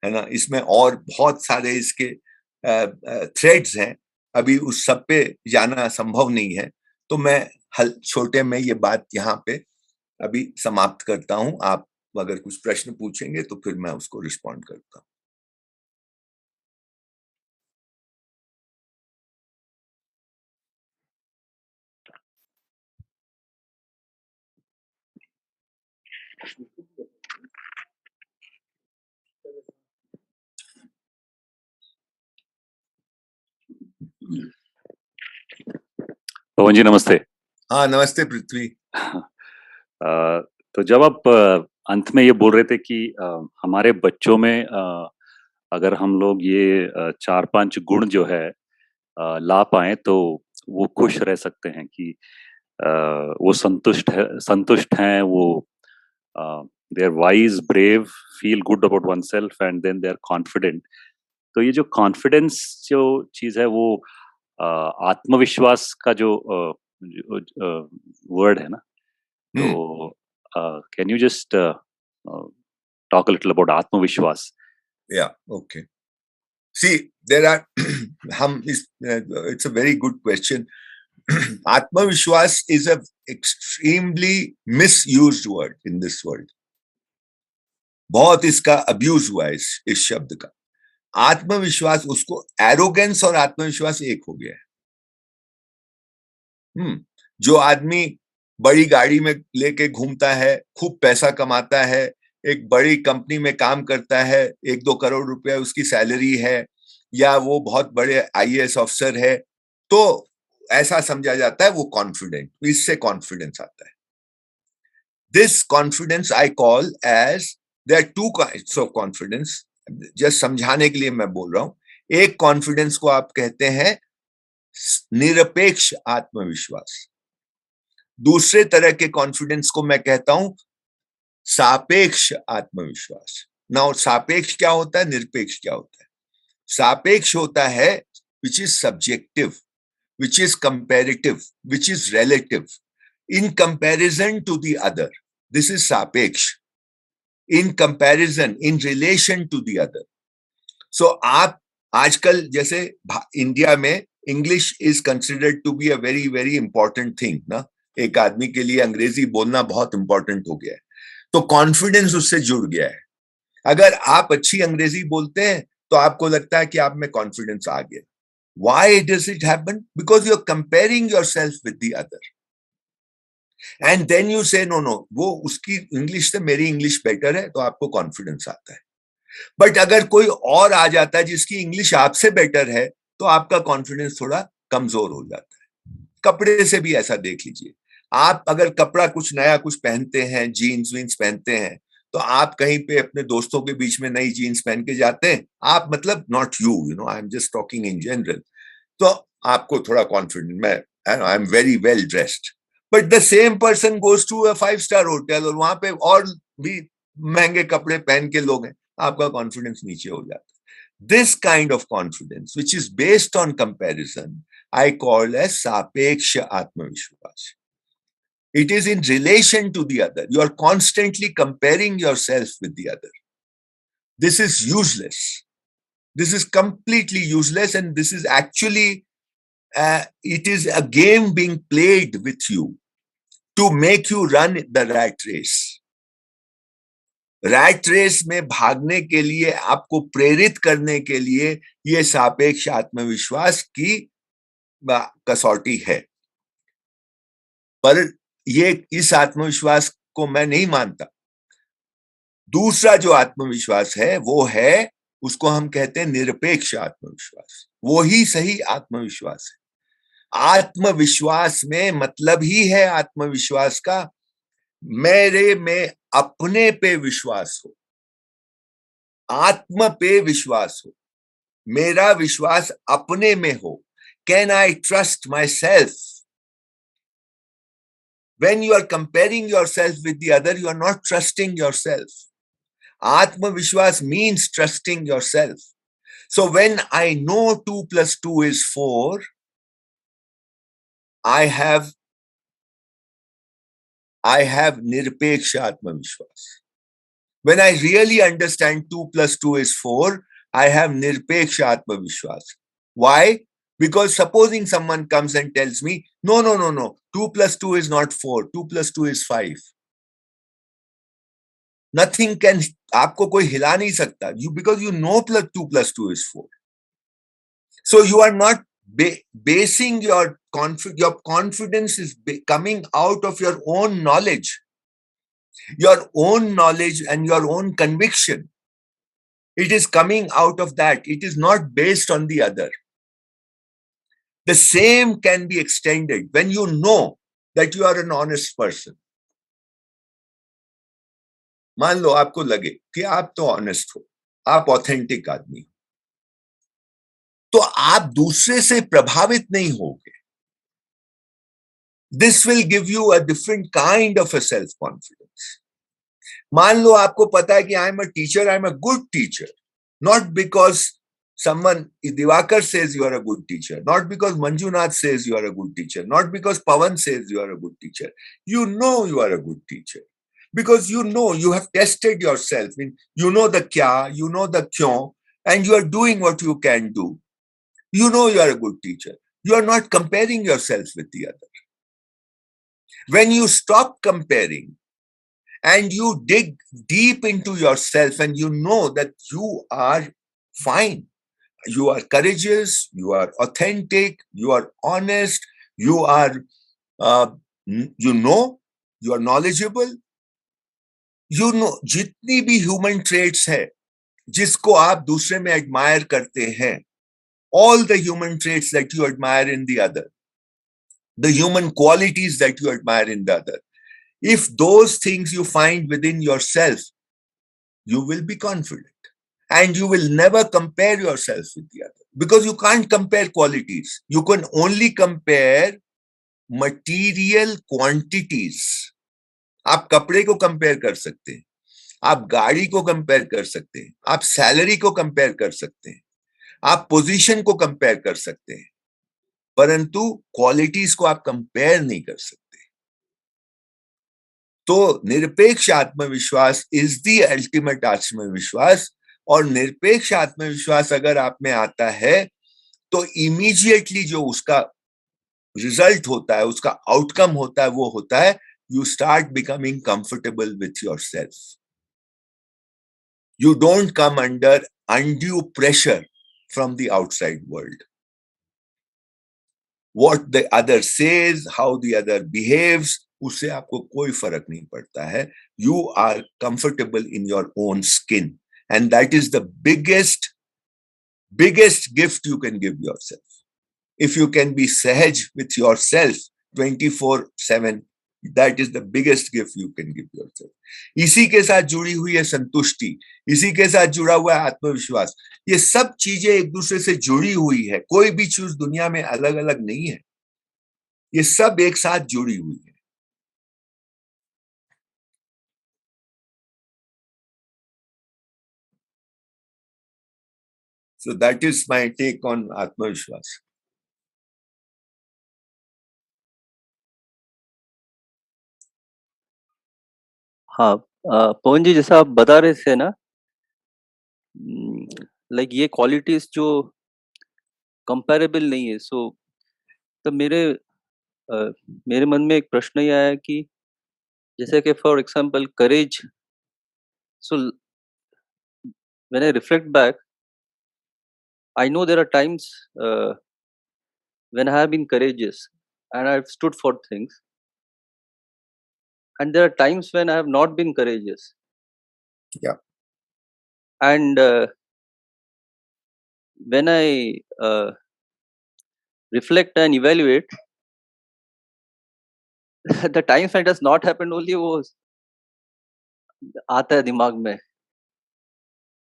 Speaker 1: है ना. इसमें और बहुत सारे इसके थ्रेड्स हैं, अभी उस सब पे जाना संभव नहीं है, तो मैं छोटे में ये बात यहाँ पे अभी समाप्त करता हूँ. आप अगर कुछ प्रश्न पूछेंगे तो फिर मैं उसको रिस्पॉन्ड करता हूँ.
Speaker 2: पवन जी नमस्ते.
Speaker 1: हाँ नमस्ते पृथ्वी.
Speaker 2: तो जब आप अंत में ये बोल रहे थे कि हमारे बच्चों में अगर हम लोग ये 4-5 गुण जो है ला पाए तो वो खुश रह सकते हैं, कि वो संतुष्ट हैं, वो they are wise, brave, feel good about oneself and then they are confident. तो ये जो कॉन्फिडेंस जो चीज है वो आत्मविश्वास का जो वर्ड है ना, तो can you just talk a little about Atmavishwas?
Speaker 1: Yeah, okay. See, there are, it's a very good question. Atmavishwas is an extremely misused word in this world. बहुत इसका अब्यूज हुआ है इस शब्द का. आत्मविश्वास, उसको एरोगेंस और आत्मविश्वास एक हो गया है. जो आदमी बड़ी गाड़ी में लेके घूमता है, खूब पैसा कमाता है, एक बड़ी कंपनी में काम करता है, 1-2 करोड़ रुपया उसकी सैलरी है, या वो बहुत बड़े आईएएस ऑफिसर है, तो ऐसा समझा जाता है वो कॉन्फिडेंट. इससे कॉन्फिडेंस आता है. This confidence I call as, there are 2 kinds of confidence. Just समझाने के लिए मैं बोल रहा हूं. एक कॉन्फिडेंस को आप कहते हैं निरपेक्ष आत्मविश्वास. दूसरे तरह के कॉन्फिडेंस को मैं कहता हूं सापेक्ष आत्मविश्वास. नाउ सापेक्ष क्या होता है, निरपेक्ष क्या होता है? सापेक्ष होता है which is subjective, which is comparative, which is relative, in comparison to the other. This is सापेक्ष. In comparison, in relation to the other. So आप आजकल जैसे इंडिया में English is considered to be a very very important thing ना, एक आदमी के लिए अंग्रेजी बोलना बहुत इंपॉर्टेंट हो गया है, तो कॉन्फिडेंस उससे जुड़ गया है। अगर आप अच्छी अंग्रेजी बोलते हैं तो आपको लगता है कि आप में कॉन्फिडेंस आ गया। Why does it happen? Because you're comparing yourself with the other. And then you say, no, no, वो उसकी इंग्लिश से मेरी इंग्लिश बेटर है, तो आपको कॉन्फिडेंस आता है। बट अगर कोई और आ जाता है जिसकी इंग्लिश आपसे बेटर है, तो आपका कॉन्फिडेंस थोड़ा कमजोर हो जाता है। कपड़े से भी ऐसा देख लीजिए, आप अगर कपड़ा कुछ नया कुछ पहनते हैं, जीन्स वीन्स पहनते हैं, तो आप कहीं पे अपने दोस्तों के बीच में नई जीन्स पहन के जाते हैं, आप मतलब not you, you know, I am just talking in general, तो आपको थोड़ा कॉन्फिडेंट, मैं I am very well dressed. But the same person goes to a 5 star hotel और वहां पे और भी महंगे कपड़े पहन के लोग हैं, आपका कॉन्फिडेंस नीचे हो जाता है। This kind of confidence which is based on comparison I call as सापेक्ष आत्मविश्वास. It is in relation to the other. You are constantly comparing yourself with the other. This is useless. This is completely useless, and this is actually it is a game being played with you to make you run the rat race. Rat race में भागने के लिए, आपको प्रेरित करने के लिए ये सापेक्ष आत्मविश्वास की कसौटी है। पर ये इस आत्मविश्वास को मैं नहीं मानता। दूसरा जो आत्मविश्वास है वो है, उसको हम कहते हैं निरपेक्ष आत्मविश्वास। वो ही सही आत्मविश्वास है। आत्मविश्वास में मतलब ही है आत्मविश्वास का, मेरे में अपने पे विश्वास हो, आत्म पे विश्वास हो, मेरा विश्वास अपने में हो। Can I trust my self? When you are comparing yourself with the other, you are not trusting yourself. Atmavishwas means trusting yourself. So when I know 2 plus 2 is 4, I have nirpeksha Atmavishwas. When I really understand 2 plus 2 is 4, I have nirpeksha Atmavishwas. Why? Because supposing someone comes and tells me, no, 2 plus 2 is not 4, 2 plus 2 is 5. Nothing can, आपको कोई हिला नहीं सकता, because you know 2 plus 2 is 4. So you are not basing your confidence is coming out of your own knowledge and your own conviction. It is coming out of that. It is not based on the other. The same can be extended when you know that you are an honest person. मान लो आपको लगे कि आप तो honest हो, आप authentic आदमी हो, तो आप दूसरे से प्रभावित नहीं होगे. This will give you a different kind of a self confidence. मान लो आपको पता है कि I am a teacher, I am a good teacher, not because someone, Divakar says you are a good teacher, not because Manjunath says you are a good teacher, not because Pawan says you are a good teacher. You know you are a good teacher because you know, you have tested yourself. I mean, you know the kya, you know the kyon, and you are doing what you can do. You know you are a good teacher. You are not comparing yourself with the other. When you stop comparing and you dig deep into yourself and you know that you are fine, you are courageous, you are authentic, you are honest, you are, you know, you are knowledgeable, you know, जितनी भी human traits है जिसको आप दूसरे में admire करते हैं, all the human traits that you admire in the other, the human qualities that you admire in the other, if those things you find within yourself, you will be confident. And you will never compare yourself with the other because you can't compare qualities. You can only compare material quantities. आप कपड़े को compare कर सकते हैं, आप गाड़ी को compare कर सकते हैं, आप सैलरी को कंपेयर कर सकते हैं, आप पोजीशन को कंपेयर कर सकते हैं, परंतु क्वालिटीज को आप कंपेयर नहीं कर सकते. तो निरपेक्ष आत्मविश्वास इज द अल्टीमेट आत्मविश्वास. और निरपेक्ष आत्मविश्वास अगर आप में आता है तो इमीडिएटली जो उसका रिजल्ट होता है, उसका आउटकम होता है, वो होता है you start becoming comfortable with your self. You don't come under undue pressure from the outside world. What the other says, how the other behaves, उससे आपको कोई फर्क नहीं पड़ता है. You are comfortable in your own skin. And that is the biggest gift you can give yourself. If you can be sahaj with yourself 24/7, that is the biggest gift you can give yourself. इसी के साथ जुड़ी हुई है संतुष्टि, इसी के साथ जुड़ा हुआ है आत्मविश्वास. ये सब चीजें एक दूसरे से जुड़ी हुई है. कोई भी चीज दुनिया में अलग अलग नहीं है, ये सब एक साथ जुड़ी हुई है. So that is my take on आत्मविश्वास.
Speaker 3: हाँ, पवन जी जैसा आप बता रहे थे ना, लाइक ये क्वालिटीज जो कंपैरेबल नहीं है, सो तो मेरे मन में एक प्रश्न ये आया कि जैसे कि for example courage, so when I reflect back, I know there are times when I have been courageous and I've stood for things, and there are times when I have not been courageous.
Speaker 1: Yeah.
Speaker 3: And when I reflect and evaluate, the times when it has not happened only वो आता है दिमाग में.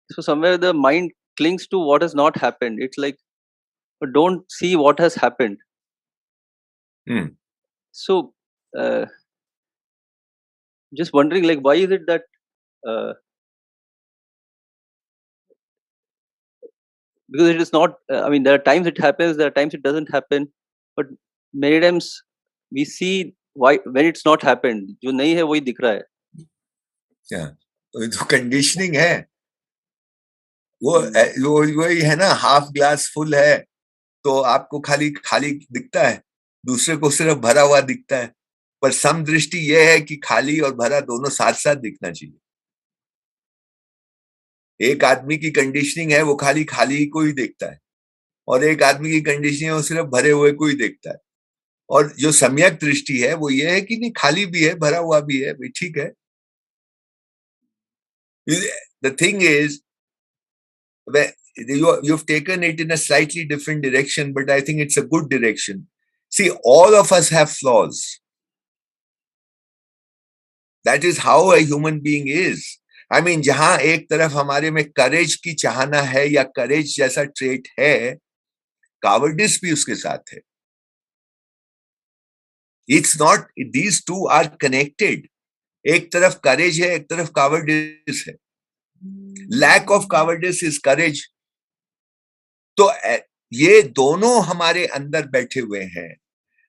Speaker 3: So somewhere the mind clings to what has not happened. It's like don't see what has happened. So just wondering, like, why is it that because it is not, I mean, there are times it happens, there are times it doesn't happen, but many times we see why when it's not happened, जो नहीं है वही दिख रहा है.
Speaker 1: तो जो conditioning है वो वही है ना, हाफ ग्लास फुल है तो आपको खाली खाली दिखता है, दूसरे को सिर्फ भरा हुआ दिखता है. पर समदृष्टि यह है कि खाली और भरा दोनों साथ साथ दिखना चाहिए. एक आदमी की कंडीशनिंग है वो खाली खाली को ही देखता है, और एक आदमी की कंडीशनिंग है वो सिर्फ भरे हुए को ही देखता है. और जो सम्यक दृष्टि है वो ये है कि नहीं, खाली भी है भरा हुआ भी है, भाई ठीक है. The thing is, you've taken it in a slightly different direction, but I think it's a good direction. See, all of us have flaws. That is how a human being is. I mean, जहां एक तरफ हमारे में करेज की चाहना है या करेज जैसा ट्रेट है, कावर्डिस भी उसके साथ है. It's not, these two are connected. एक तरफ करेज है, एक तरफ कावर्डिस है. Lack of cowardice is courage. तो ये दोनों हमारे अंदर बैठे हुए हैं.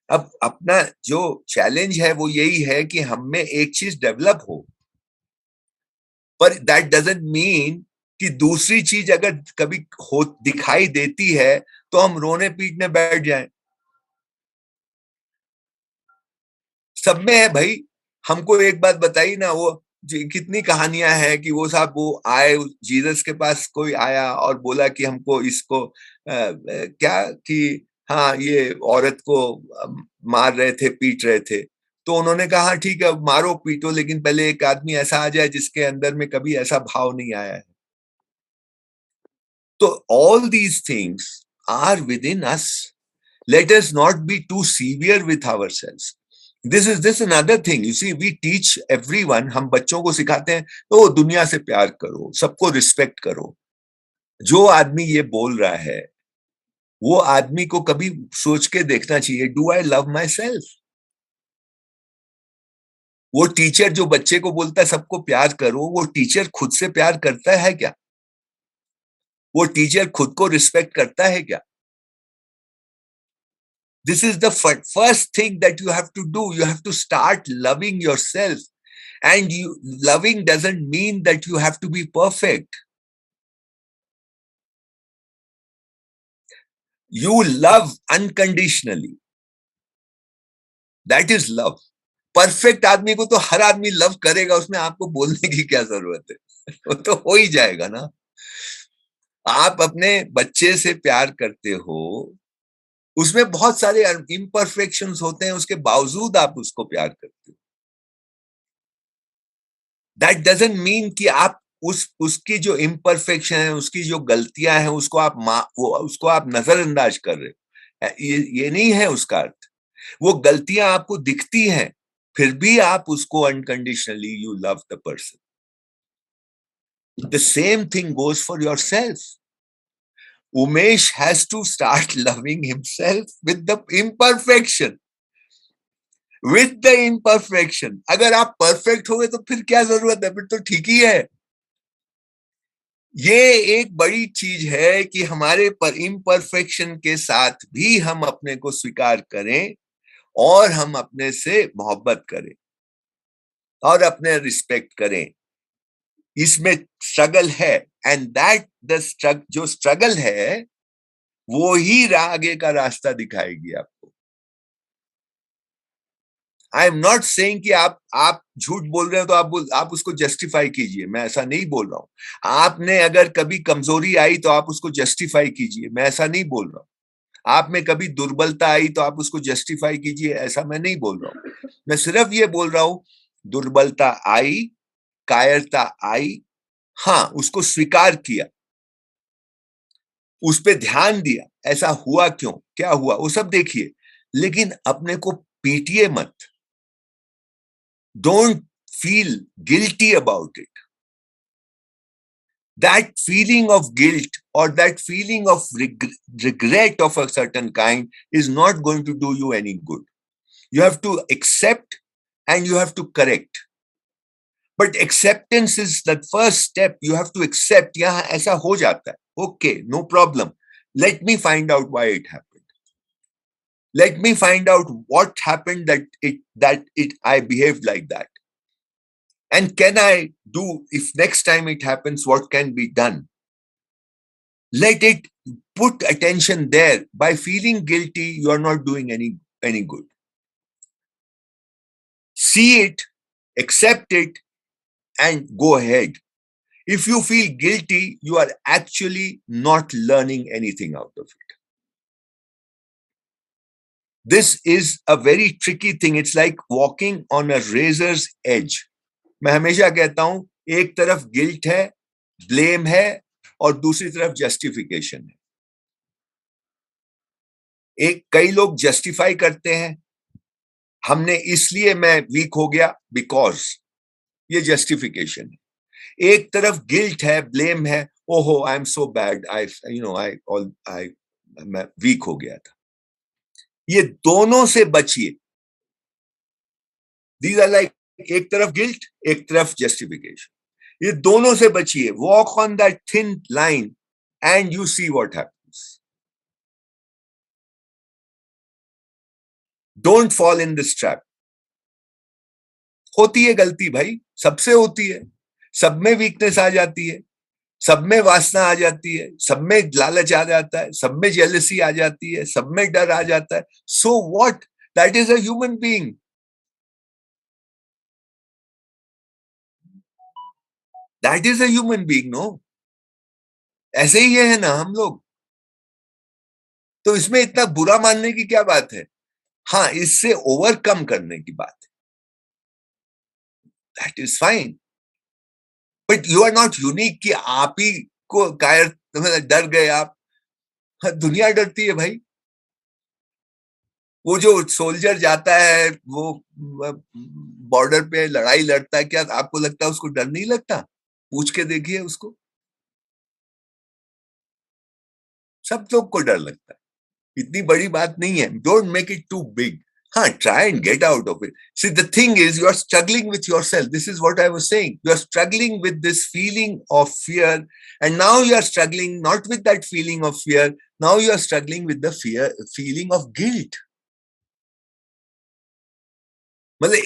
Speaker 1: अब अपना जो चैलेंज है वो यही है कि हम में एक चीज डेवलप हो, पर दैट डजंट मीन कि दूसरी चीज अगर कभी हो दिखाई देती है तो हम रोने पीटने बैठ जाएं. सब में है भाई. हमको एक बात बताई ना, वो कितनी कहानियां हैं कि वो साहब वो आए, जीसस के पास कोई आया और बोला कि हमको इसको क्या कि हाँ ये औरत को मार रहे थे, पीट रहे थे. तो उन्होंने कहा ठीक है मारो पीटो, लेकिन पहले एक आदमी ऐसा आ जाए जिसके अंदर में कभी ऐसा भाव नहीं आया है. तो all these things are within us. Let us not be too severe with ourselves. This another thing. You see, we teach everyone. हम बच्चों को सिखाते हैं तो दुनिया से प्यार करो, सबको रिस्पेक्ट करो. जो आदमी ये बोल रहा है वो आदमी को कभी सोच के देखना चाहिए, do I love my self. वो टीचर जो बच्चे को बोलता है सबको प्यार करो, वो टीचर खुद से प्यार करता है क्या? वो टीचर खुद को रिस्पेक्ट करता है क्या? This is the first thing that you have to do. You have to start loving yourself. And loving doesn't mean that you have to be perfect. You love unconditionally. That is love. Perfect आदमी को तो हर आदमी love करेगा, उसमें आपको बोलने की क्या जरूरत है? वो तो हो ही जाएगा ना. आप अपने बच्चे से प्यार करते हो, उसमें बहुत सारे इम्परफेक्शंस होते हैं, उसके बावजूद आप उसको प्यार करते हो. दैट डजंट मीन कि आप उसकी जो इम्परफेक्शन है, उसकी जो गलतियां हैं, उसको आप नजरअंदाज कर रहे हो. ये नहीं है उसका अर्थ. वो गलतियां आपको दिखती हैं, फिर भी आप उसको unconditionally you love the person. The same thing goes for yourself. Umesh has to start loving himself with the imperfection. With the imperfection. अगर आप परफेक्ट हो गए तो फिर क्या जरूरत है? फिर तो ठीक ही है. ये एक बड़ी चीज है कि हमारे पर इम्परफेक्शन के साथ भी हम अपने को स्वीकार करें और हम अपने से मोहब्बत करें और अपने रिस्पेक्ट करें. इसमें स्ट्रगल है. एंड दैट जो स्ट्रगल है वो ही आगे का रास्ता दिखाएगी आपको. आई एम नॉट सेइंग कि आप झूठ बोल रहे हो तो आप उसको जस्टिफाई कीजिए. मैं ऐसा नहीं बोल रहा हूं. आपने अगर कभी कमजोरी आई तो आप उसको जस्टिफाई कीजिए. मैं ऐसा नहीं बोल रहा हूं. आप में कभी दुर्बलता आई तो आप उसको जस्टिफाई कीजिए. ऐसा मैं नहीं बोल रहा हूं. मैं सिर्फ ये बोल रहा हूं, दुर्बलता आई, कायरता आई, हाँ, उसको स्वीकार किया, उस पे ध्यान दिया, ऐसा हुआ क्यों, क्या हुआ, वो सब देखिए, लेकिन अपने को पीटिए मत. Don't feel guilty about it. That feeling of guilt or that feeling of regret of a certain kind is not going to do you any good. You have to accept and you have to correct. But acceptance is the first step. You have to accept. Yeah, aisa ho jata hai. Okay, no problem. Let me find out why it happened. Let me find out what happened that I behaved like that. And can I do, if next time it happens, what can be done? Let it put attention there. By feeling guilty, you are not doing any good. See it, accept it, and go ahead. If you feel guilty, you are actually not learning anything out of it. This is a very tricky thing. It's like walking on a razor's edge. मैं हमेशा कहता हूं, एक तरफ guilt है, blame है, और दूसरी तरफ जस्टिफिकेशन है. कई लोग जस्टिफाई करते हैं, हमने इसलिए मैं वीक हो गया बिकॉज, ये जस्टिफिकेशन है. एक तरफ गिल्ट है, ब्लेम है, ओहो आई एम सो बैड, आई मैं वीक हो गया था. ये दोनों से बचिए. दीज आर लाइक, एक तरफ गिल्ट, एक तरफ जस्टिफिकेशन. ये दोनों से बचिए. Walk on that thin line and you see what happens. Don't fall in this trap. होती है गलती भाई, सबसे होती है. सब में वीकनेस आ जाती है, सब में वासना आ जाती है, सब में लालच आ जाता है, सब में जेलसी आ जाती है, सब में डर आ जाता है. So what, that is a human being. That is a human being. No, ऐसे ही है ना हम लोग. तो इसमें इतना बुरा मानने की क्या बात है? हाँ, इससे ओवरकम करने की बात है. That is fine. But you are not unique कि आप ही को डर गए आप. हाँ, दुनिया डरती है भाई. वो जो सोल्जर जाता है, वो बॉर्डर पे लड़ाई लड़ता है, क्या आपको लगता है उसको डर नहीं लगता? पूछ के देखिए उसको. सब लोग को डर लगता है. इतनी बड़ी बात नहीं है. Don't make it too big. हाँ, try and get out of it. See, the thing is, you are struggling with yourself. This is what I was saying. You are struggling with this feeling of fear, and now you are struggling not with that feeling of fear. Now you are struggling with the feeling of guilt. मतलब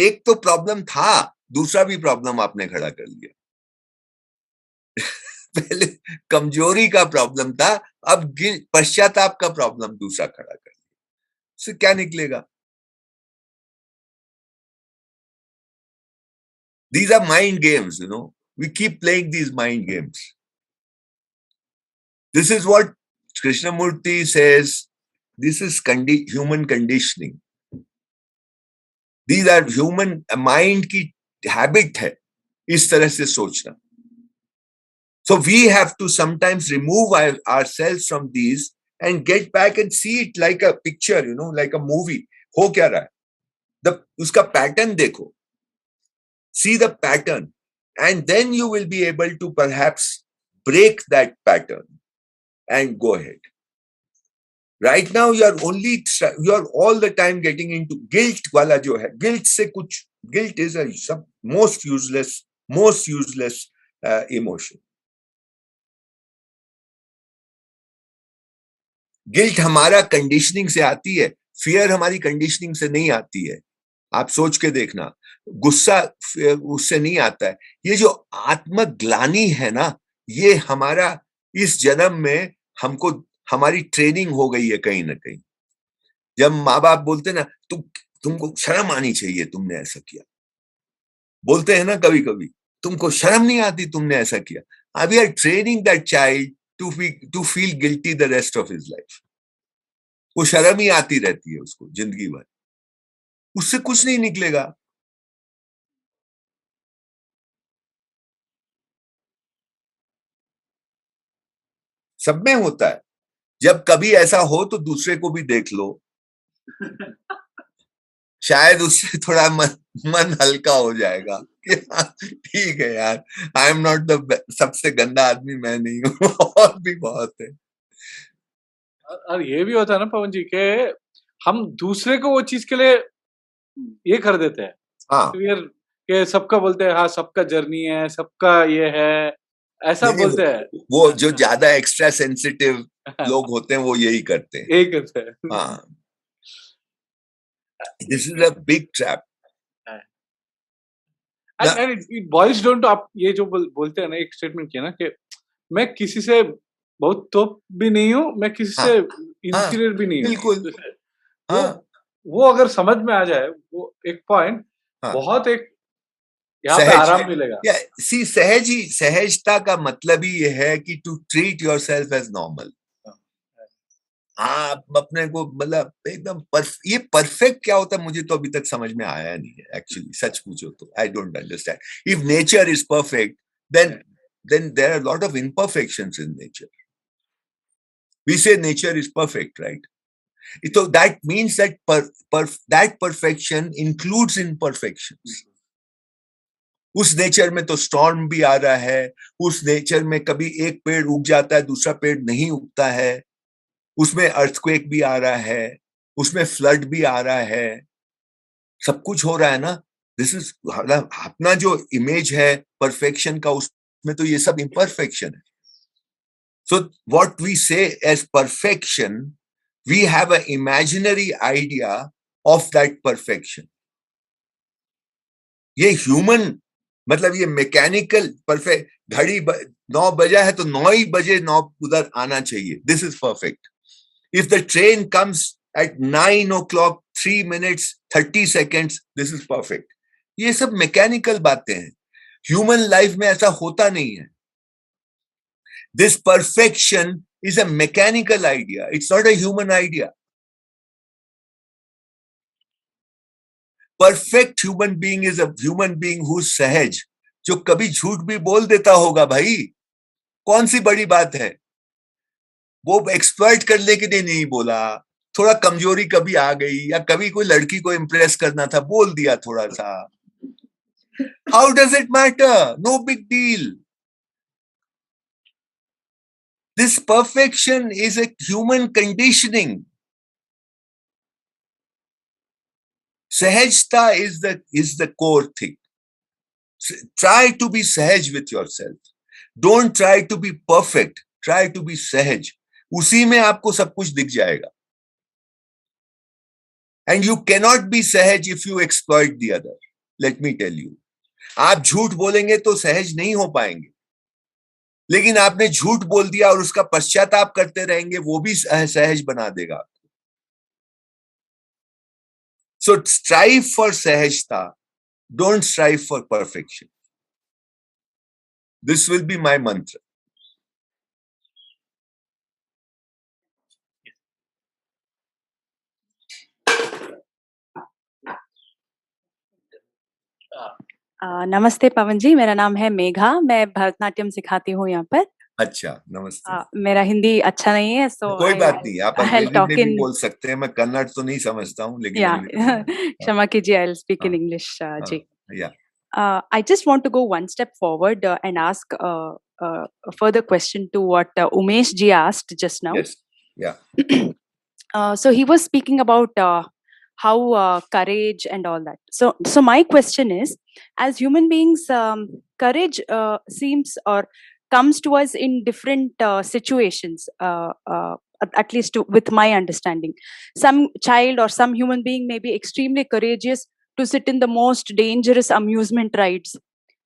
Speaker 1: एक तो problem था, दूसरा भी problem आपने खड़ा कर लिया. पहले कमजोरी का प्रॉब्लम था, अब पश्चाताप का प्रॉब्लम दूसरा खड़ा कर लिया, इससे क्या निकलेगा? These are mind games, you know. We keep playing these mind games. This is what Krishnamurti says. This is human conditioning. These are human mind की habit है इस तरह से सोचना. So we have to sometimes remove ourselves from these and get back and see it like a picture, you know, like a movie. हो क्या रहा है? उसका pattern देखो. See the pattern, and then you will be able to perhaps break that pattern and go ahead. Right now you are all the time getting into guilt wala jo hai. Guilt is a most useless emotion. Guilt हमारा conditioning से आती है, fear हमारी conditioning से नहीं आती है. आप सोच के देखना, गुस्सा उससे नहीं आता है. ये जो आत्मग्लानि है ना, ये हमारा इस जन्म में हमको हमारी ट्रेनिंग हो गई है कहीं ना कहीं. जब माँ बाप बोलते ना, तुमको शर्म आनी चाहिए, तुमने ऐसा किया, बोलते हैं ना कभी कभी, तुमको शर्म नहीं आती, तुमने ऐसा किया. We are training that child to feel guilty the rest of his life. वो शर्म ही आती रहती है उसको जिंदगी भर, उससे कुछ नहीं निकलेगा. सब में होता है. जब कभी ऐसा हो तो दूसरे को भी देख लो, शायद उससे थोड़ा मन हल्का हो जाएगा कि ठीक है यार, आई एम नॉट द सबसे गंदा आदमी मैं नहीं हूं, और भी बहुत है.
Speaker 4: और ये भी होता है ना पवन जी के हम दूसरे को वो चीज के लिए ये कर देते हैं.
Speaker 1: हाँ,
Speaker 4: कि सबका बोलते हैं, हाँ सबका जर्नी है, सबका ये है, ऐसा बोलते हैं.
Speaker 1: वो जो ज्यादा एक्स्ट्रा सेंसिटिव लोग होते हैं वो यही करते हैं.
Speaker 4: यही करते हैं.
Speaker 1: हाँ, this is a big trap.
Speaker 4: And it boils down to, आप ये जो बोलते हैं ना, एक स्टेटमेंट किया ना कि मैं किसी से बहुत टॉप भी नहीं हूँ, मैं किसी से इंफीरियर भी नहीं हूँ. बिल्कुल. वो अगर समझ में आ जाए वो एक पॉइंट, बहुत एक यहाँ पे आराम मिलेगा.
Speaker 1: सी सहजता का मतलब ही ये है कि to treat yourself as normal. आप अपने को मतलब एकदम ये परफेक्ट क्या होता है मुझे तो अभी तक समझ में आया नहीं है एक्चुअली. सच पूछो तो I don't understand. If nature is perfect then there are a lot of imperfections in nature. We say nature is perfect, right? So that means that that perfection includes imperfections. उस nature में तो storm भी आ रहा है, उस nature में कभी एक पेड़ उग जाता है, दूसरा पेड़ नहीं उगता है, उसमें अर्थक्वेक भी आ रहा है, उसमें फ्लड भी आ रहा है, सब कुछ हो रहा है ना. दिस इज अपना जो इमेज है परफेक्शन का, उसमें तो ये सब इम्परफेक्शन है. So what we say as perfection, we have an imaginary idea of that perfection. ये ह्यूमन मतलब ये मैकेनिकल परफेक्ट, घड़ी 9 बजा है तो 9 ही बजे 9 उधर आना चाहिए. This is perfect. If the train comes at 9 o'clock 3 minutes 30 seconds, this is perfect. ये सब मैकेनिकल बातें हैं. ह्यूमन लाइफ में ऐसा होता नहीं है. This perfection is a mechanical idea. It's not a human idea. Perfect human being is a human being who's सहज, जो कभी झूठ भी बोल देता होगा. भाई कौन सी बड़ी बात है, वो एक्सप्लॉइट करने के लिए नहीं बोला, थोड़ा कमजोरी कभी आ गई या कभी कोई लड़की को इम्प्रेस करना था, बोल दिया थोड़ा सा. How does it matter? No big deal. This perfection is a human conditioning. सहजता is the core thing. Try to be सहज with yourself. Don't try to be perfect. Try to be सहज. उसी में आपको सब कुछ दिख जाएगा. And you cannot be सहज if you exploit the other. Let me tell you. आप झूठ बोलेंगे तो सहज नहीं हो पाएंगे. लेकिन आपने झूठ बोल दिया और उसका पश्चाताप करते रहेंगे, वो भी सहज बना देगा। So strive for सहजता, don't strive for perfection. This will be my mantra.
Speaker 5: नमस्ते पवन जी, मेरा नाम है मेघा, मैं भरतनाट्यम सिखाती हूँ यहाँ पर।
Speaker 1: अच्छा, नमस्ते।
Speaker 5: मेरा हिंदी अच्छा नहीं है, सो
Speaker 1: कोई बात नहीं, आप अंग्रेजी में भी
Speaker 5: in
Speaker 1: बोल सकते हैं। मैं कन्नड़ तो नहीं समझता हूँ, लेकिन
Speaker 5: yeah, क्षमा कीजिए, I'll speak in
Speaker 1: हाँ,
Speaker 5: English, ji.
Speaker 1: yeah.
Speaker 5: I just want to go one step forward and ask a further question to what Umesh ji asked just now.
Speaker 1: Yes, yeah.
Speaker 5: So he was speaking about how courage and all that. So my question is, as human beings, courage seems or comes to us in different situations. At least with my understanding, some child or some human being may be extremely courageous to sit in the most dangerous amusement rides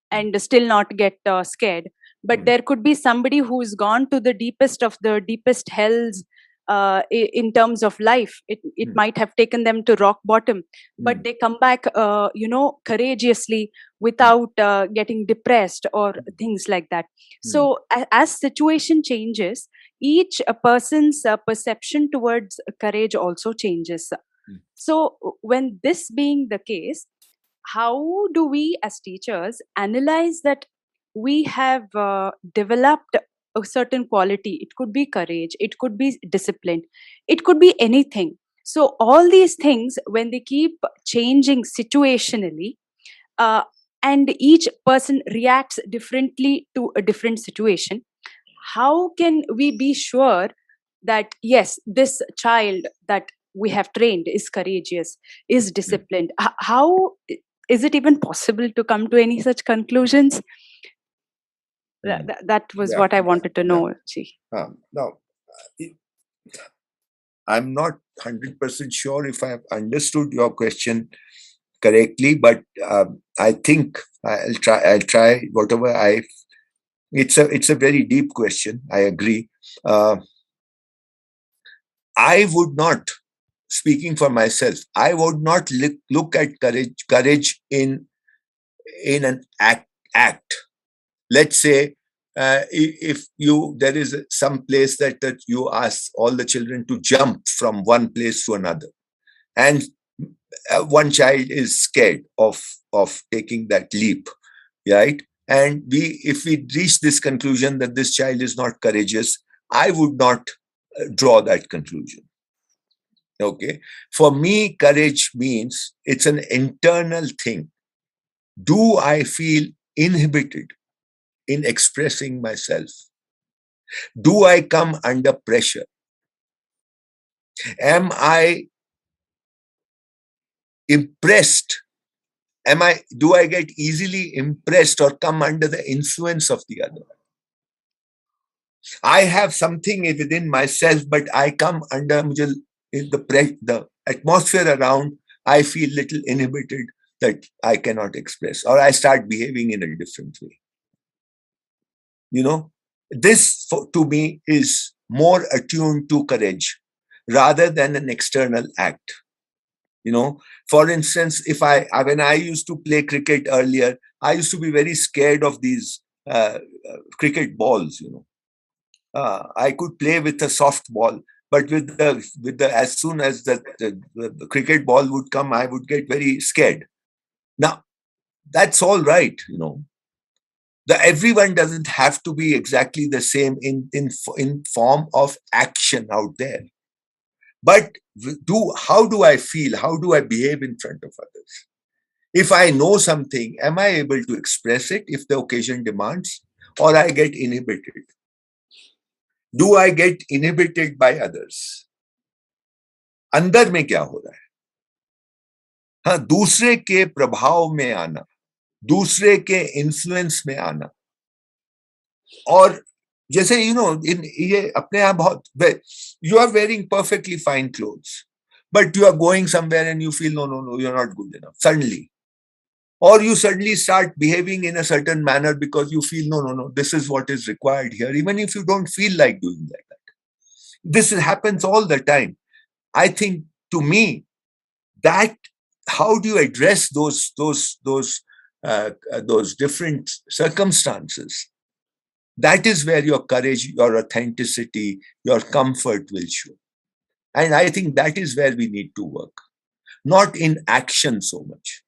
Speaker 5: and still not get scared. But there could be somebody who's gone to the deepest of the deepest hells in terms of life. It might have taken them to rock bottom, but they come back, courageously without getting depressed or things like that. So as situation changes, each person's perception towards courage also changes. So when this being the case, how do we as teachers analyze that we have developed a certain quality? It could be courage, it could be discipline, it could be anything. So all these things, when they keep changing situationally, and each person reacts differently to a different situation, how can we be sure that yes, this child that we have trained is courageous, is disciplined? How is it even possible to come to any such conclusions? That was what I wanted to know.
Speaker 1: Now, I'm not 100% sure if I have understood your question correctly, but I think I'll try whatever I. It's a very deep question. I agree. I would not, speaking for myself, I would not look at courage in an act. Let's say if there is some place that you ask all the children to jump from one place to another, and one child is scared of taking that leap, right? And if we reach this conclusion that this child is not courageous, I would not draw that conclusion. Okay, for me, courage means it's an internal thing. Do I feel inhibited in expressing myself? Do I come under pressure? Am I impressed? Do I get easily impressed or come under the influence of the other? I have something within myself, but I come under the atmosphere around. I feel little inhibited that I cannot express, or I start behaving in a different way. This to me is more attuned to courage rather than an external act. For instance, when I used to play cricket earlier, I used to be very scared of these cricket balls. I could play with a soft ball, but with the as soon as the cricket ball would come, I would get very scared. Now, that's all right. Everyone doesn't have to be exactly the same in form of action out there. But how do I feel? How do I behave in front of others? If I know something, am I able to express it if the occasion demands, or I get inhibited? Do I get inhibited by others? अंदर में क्या हो रहा है? हाँ, दूसरे के प्रभाव में आना, दूसरे के इन्फ्लुएंस में आना, और जैसे ये अपने आप बहुत, you are wearing perfectly fine clothes, but you are going somewhere and you feel no, you're not good enough. Suddenly, Or you suddenly start behaving in a certain manner because you feel, no, this is what is required here, even if you don't feel like doing like that. This happens all the time. I think, to me, that how do you address those different circumstances? That is where your courage, your authenticity, your comfort will show. And I think that is where we need to work, not in action so much.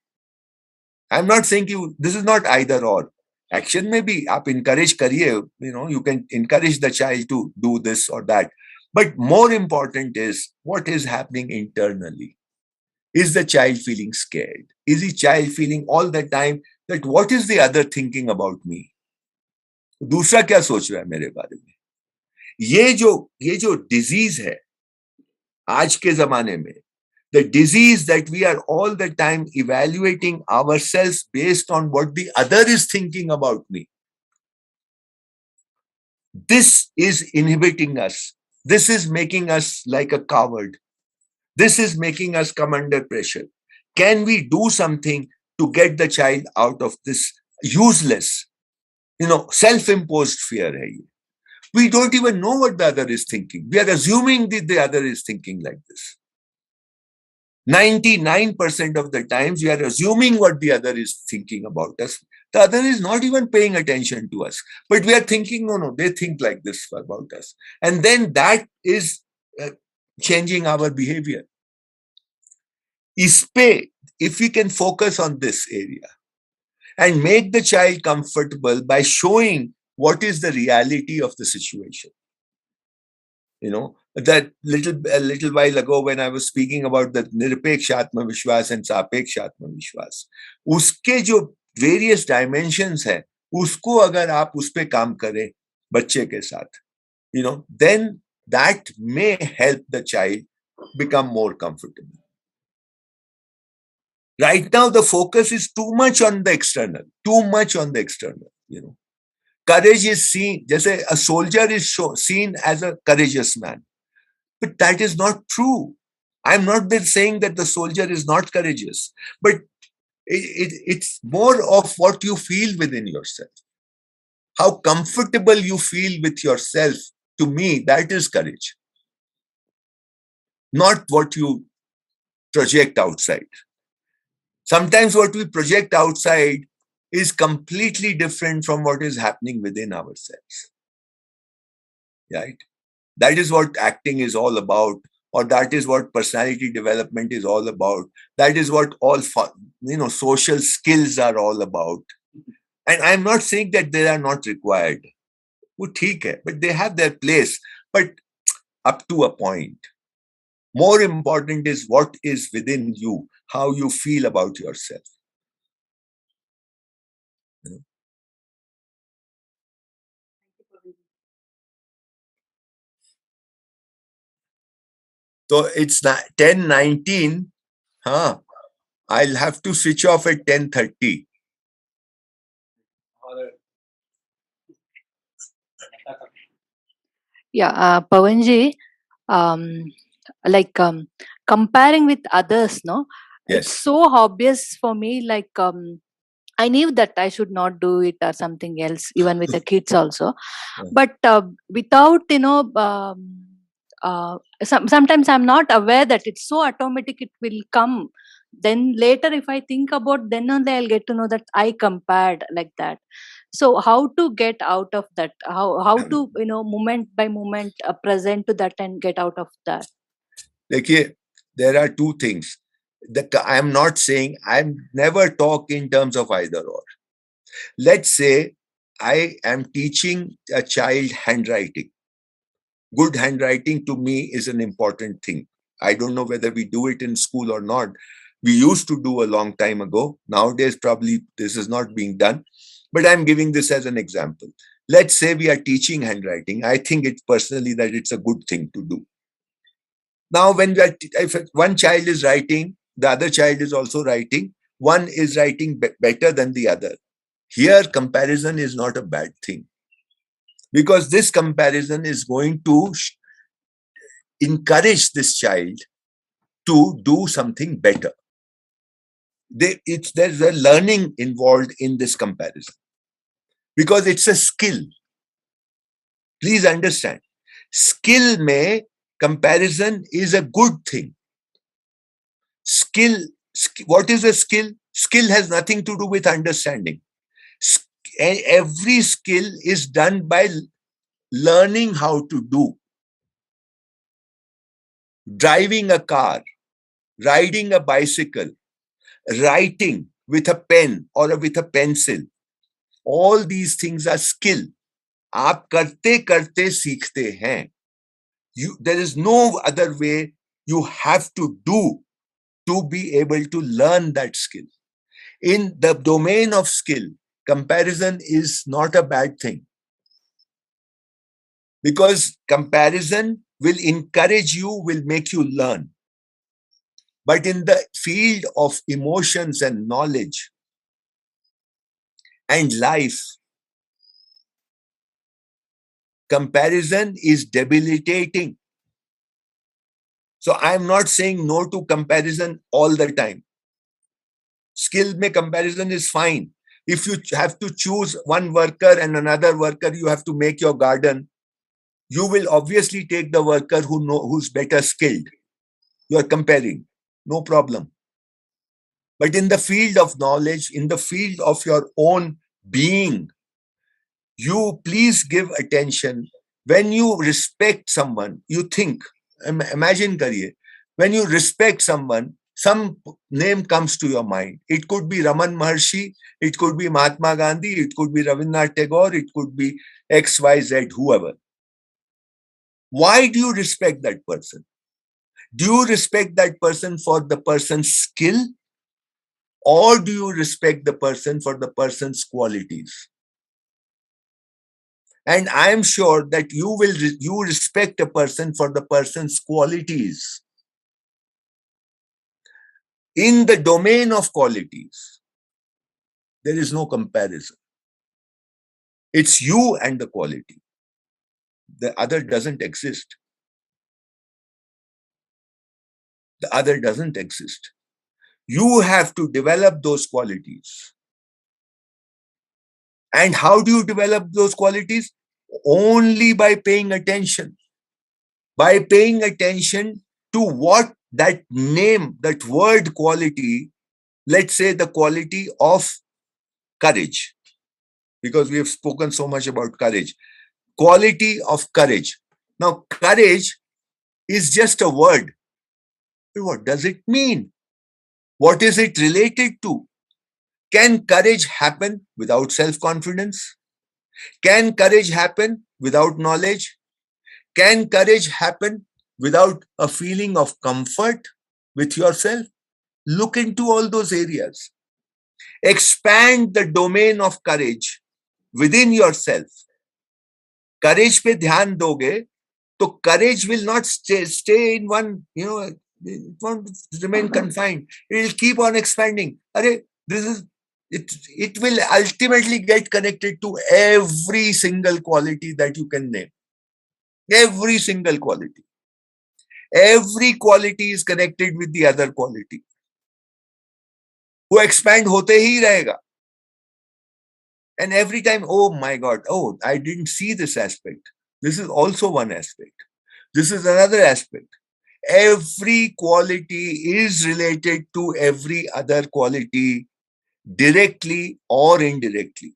Speaker 1: I'm not saying this is not either or. Action may be, आप encourage करिए, you can encourage the child to do this or that. But more important is what is happening internally. Is the child feeling scared? Is the child feeling all the time that what is the other thinking about me? दूसरा क्या सोच रहा है मेरे बारे में? ये जो disease है आज के जमाने में, the disease that we are all the time evaluating ourselves based on what the other is thinking about me. This is inhibiting us. This is making us like a coward. This is making us come under pressure. Can we do something to get the child out of this useless, self-imposed fear? We don't even know what the other is thinking. We are assuming that the other is thinking like this. 99% of the times we are assuming what the other is thinking about us. The other is not even paying attention to us. But we are thinking, no, they think like this about us. And then that is changing our behavior. If we can focus on this area and make the child comfortable by showing what is the reality of the situation. That a little while ago when I was speaking about the Nirapeksha Atma Vishwas and Sapeksha Atma Vishwas, uske jo various dimensions hai, usko agar aap us pe kaam kare bacche ke saath, then that may help the child become more comfortable. Right now, the focus is too much on the external, Courage is seen, जैसे a soldier is seen as a courageous man. But that is not true. I'm not saying that the soldier is not courageous, but it's more of what you feel within yourself. How comfortable you feel with yourself, to me, that is courage. Not what you project outside. Sometimes what we project outside is completely different from what is happening within ourselves. Right? That is what acting is all about, or that is what personality development is all about. That is what all social skills are all about. And I'm not saying that they are not required. But they have their place, but up to a point. More important is what is within you, how you feel about yourself. So it's 10:19. I'll have to switch off at 10:30.
Speaker 6: Yeah, Pawanji, comparing with others, no?
Speaker 1: Yes.
Speaker 6: It's so obvious for me, I knew that I should not do it or something else, even with the kids also.
Speaker 1: Yeah.
Speaker 6: But without, sometimes I'm not aware that it's so automatic, it will come. Then later, if I think about, then only I'll get to know that I compared like that. So how to get out of that? How to, moment by moment, present to that and get out of that?
Speaker 1: There are two things. I'm not saying, I'm never talk in terms of either or. Let's say I am teaching a child handwriting. Good handwriting to me is an important thing. I don't know whether we do it in school or not. We used to do a long time ago. Nowadays, probably this is not being done. But I'm giving this as an example. Let's say we are teaching handwriting. I think it's personally that it's a good thing to do. Now, if one child is writing, the other child is also writing. One is writing better than the other. Here, comparison is not a bad thing. Because this comparison is going to encourage this child to do something better. there's a learning involved in this comparison because it's a skill. Please understand, skill mein comparison is a good thing. What is a skill? Skill has nothing to do with understanding. Every skill is done by learning how to do. Driving a car, riding a bicycle, writing with a pen or with a pencil. All these things are skill. आप करते करते सीखते हैं. There is no other way. You have to do to be able to learn that skill. In the domain of skill, comparison is not a bad thing. Because comparison will encourage you, will make you learn. But in the field of emotions and knowledge and life, comparison is debilitating. So I'm not saying no to comparison all the time. Skill mein comparison is fine. If you have to choose one worker and another worker, you have to make your garden, you will obviously take the worker who's better skilled. You are comparing, no problem. But in the field of knowledge, in the field of your own being, you please give attention. When you respect someone, you think, imagine kariye, when you respect someone, some name comes to your mind. It could be Raman Maharshi, it could be Mahatma Gandhi, it could be Rabindranath Tagore, it could be XYZ, whoever. Why do you respect that person? Do you respect that person for the person's skill? Or do you respect the person for the person's qualities? And I am sure that you respect a person for the person's qualities. In the domain of qualities, there is no comparison. It's you and the quality. The other doesn't exist. The other doesn't exist. You have to develop those qualities. And how do you develop those qualities? Only by paying attention. By paying attention to what that name, that word quality, let's say the quality of courage, because we have spoken so much about courage. Quality of courage. Now, courage is just a word. What does it mean? What is it related to? Can courage happen without self-confidence? Can courage happen without knowledge? Can courage happen without a feeling of comfort with yourself? Look into all those areas. Expand the domain of courage within yourself. Courage pe dhyan doge, so courage will not stay in one, it won't remain confined. It will keep on expanding. It will ultimately get connected to every single quality that you can name. Every single quality. Every quality is connected with the other quality. वो expand होते ही रहेगा. And every time, oh my God, I didn't see this aspect. This is also one aspect. This is another aspect. Every quality is related to every other quality, directly or indirectly.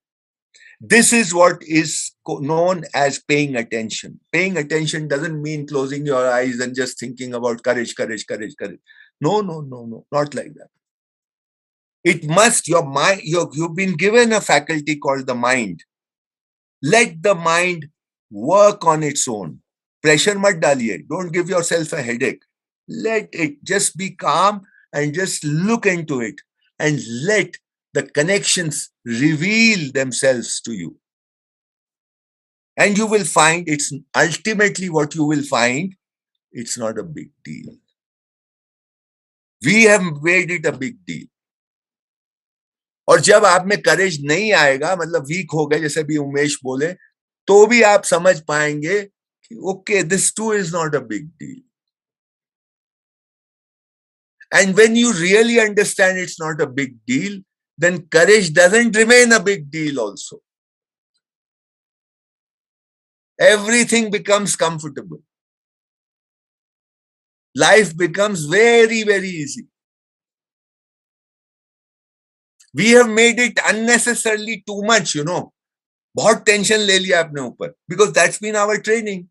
Speaker 1: This is what is known as paying attention. Paying attention doesn't mean closing your eyes and just thinking about courage, courage, courage, courage. No, not like that. It must, your mind, you've been given a faculty called the mind. Let the mind work on its own. Pressure mat daliye. Don't give yourself a headache. Let it just be calm and just look into it and let the connections reveal themselves to you. And you will find it's ultimately what you will find, it's not a big deal. We have made it a big deal. और जब आप में करेज नहीं आएगा, मतलब week हो गए, जैसे भी उमेश बोले, तो भी आप समझ पाएंगे कि okay, this two is not a big deal. And when you really understand it's not a big deal, then courage doesn't remain a big deal also. Everything becomes comfortable. Life becomes very, very easy. We have made it unnecessarily too much, you know. बहुत tension ले लिया अपने ऊपर, because that's been our training.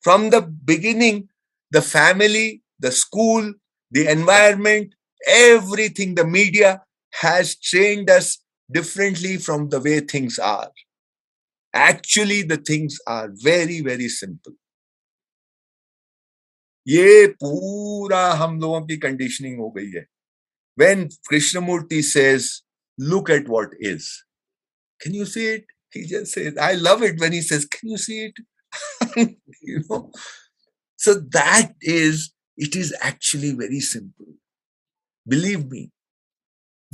Speaker 1: From the beginning, the family, the school, the environment, everything, the media has trained us differently from the way things are. Actually, the things are very, very simple. ये पूरा हम लोगों की conditioning हो गई है. When Krishnamurti says, look at what is. Can you see it? He just says, I love it when he says, can you see it? You know? So that is, it is actually very simple. Believe me,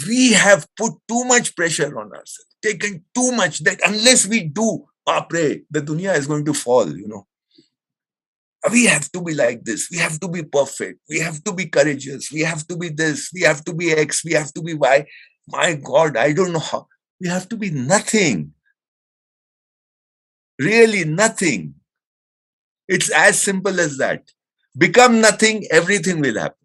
Speaker 1: we have put too much pressure on ourselves, taken too much that unless we do, pray, the dunya is going to fall, you know. We have to be like this. We have to be perfect. We have to be courageous. We have to be this. We have to be X. We have to be Y. My God, I don't know how. We have to be nothing. Really nothing. It's as simple as that. Become nothing, everything will happen.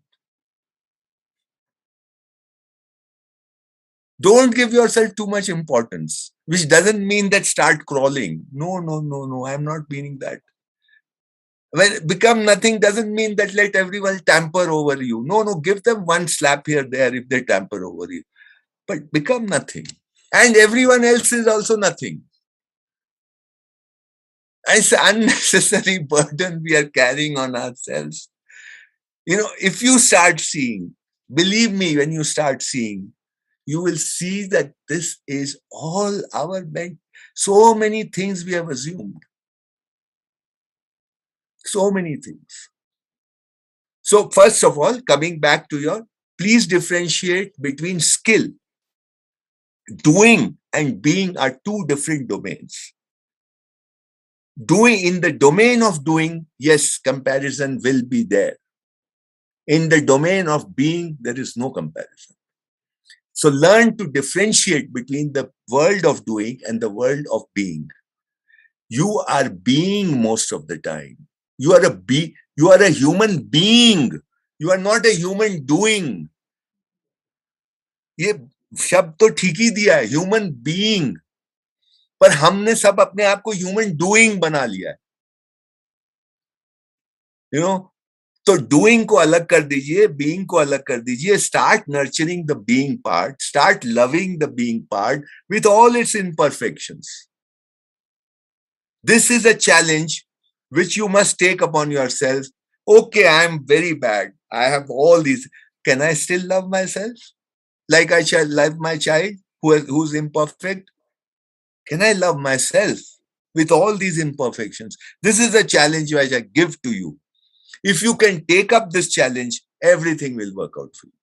Speaker 1: Don't give yourself too much importance, which doesn't mean that start crawling. No, no, no, no. I'm not meaning that. When become nothing doesn't mean that let everyone tamper over you. No, no, give them one slap here, there if they tamper over you. But become nothing. And everyone else is also nothing. It's an unnecessary burden we are carrying on ourselves. You know, if you start seeing, believe me, when you start seeing, you will see that this is all our bent. So many things we have assumed. So many things. So first of all, coming back to your, please differentiate between skill. Doing and being are two different domains. Doing, in the domain of doing, yes, comparison will be there. In the domain of being, there is no comparison. So learn to differentiate between the world of doing and the world of being. You are being most of the time. You are a human being. You are not a human doing. ये शब्द तो ठीक ही दिया है, human being, पर हमने सब अपने आप को ह्यूमन डूइंग बना लिया है. यू नो, तो डूइंग को अलग कर दीजिए, बीइंग को अलग कर दीजिए. Start nurturing the being part, start loving the being part with all it's imperfections. This is a challenge which you must take upon yourself. Okay, I am very bad. I have all these. Can I still love myself like I shall love my child who's imperfect? Can I love myself with all these imperfections? This is a challenge which I give to you. If you can take up this challenge, everything will work out for you.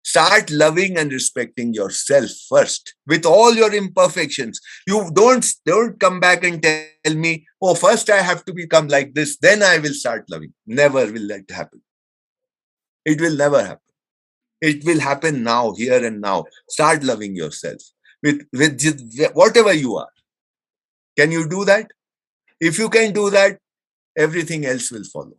Speaker 1: Start loving and respecting yourself first with all your imperfections. You don't come back and tell me, oh, first I have to become like this, then I will start loving. Never will that happen. It will never happen. It will happen now, here and now. Start loving yourself with whatever you are. Can you do that? If you can do that, everything else will follow.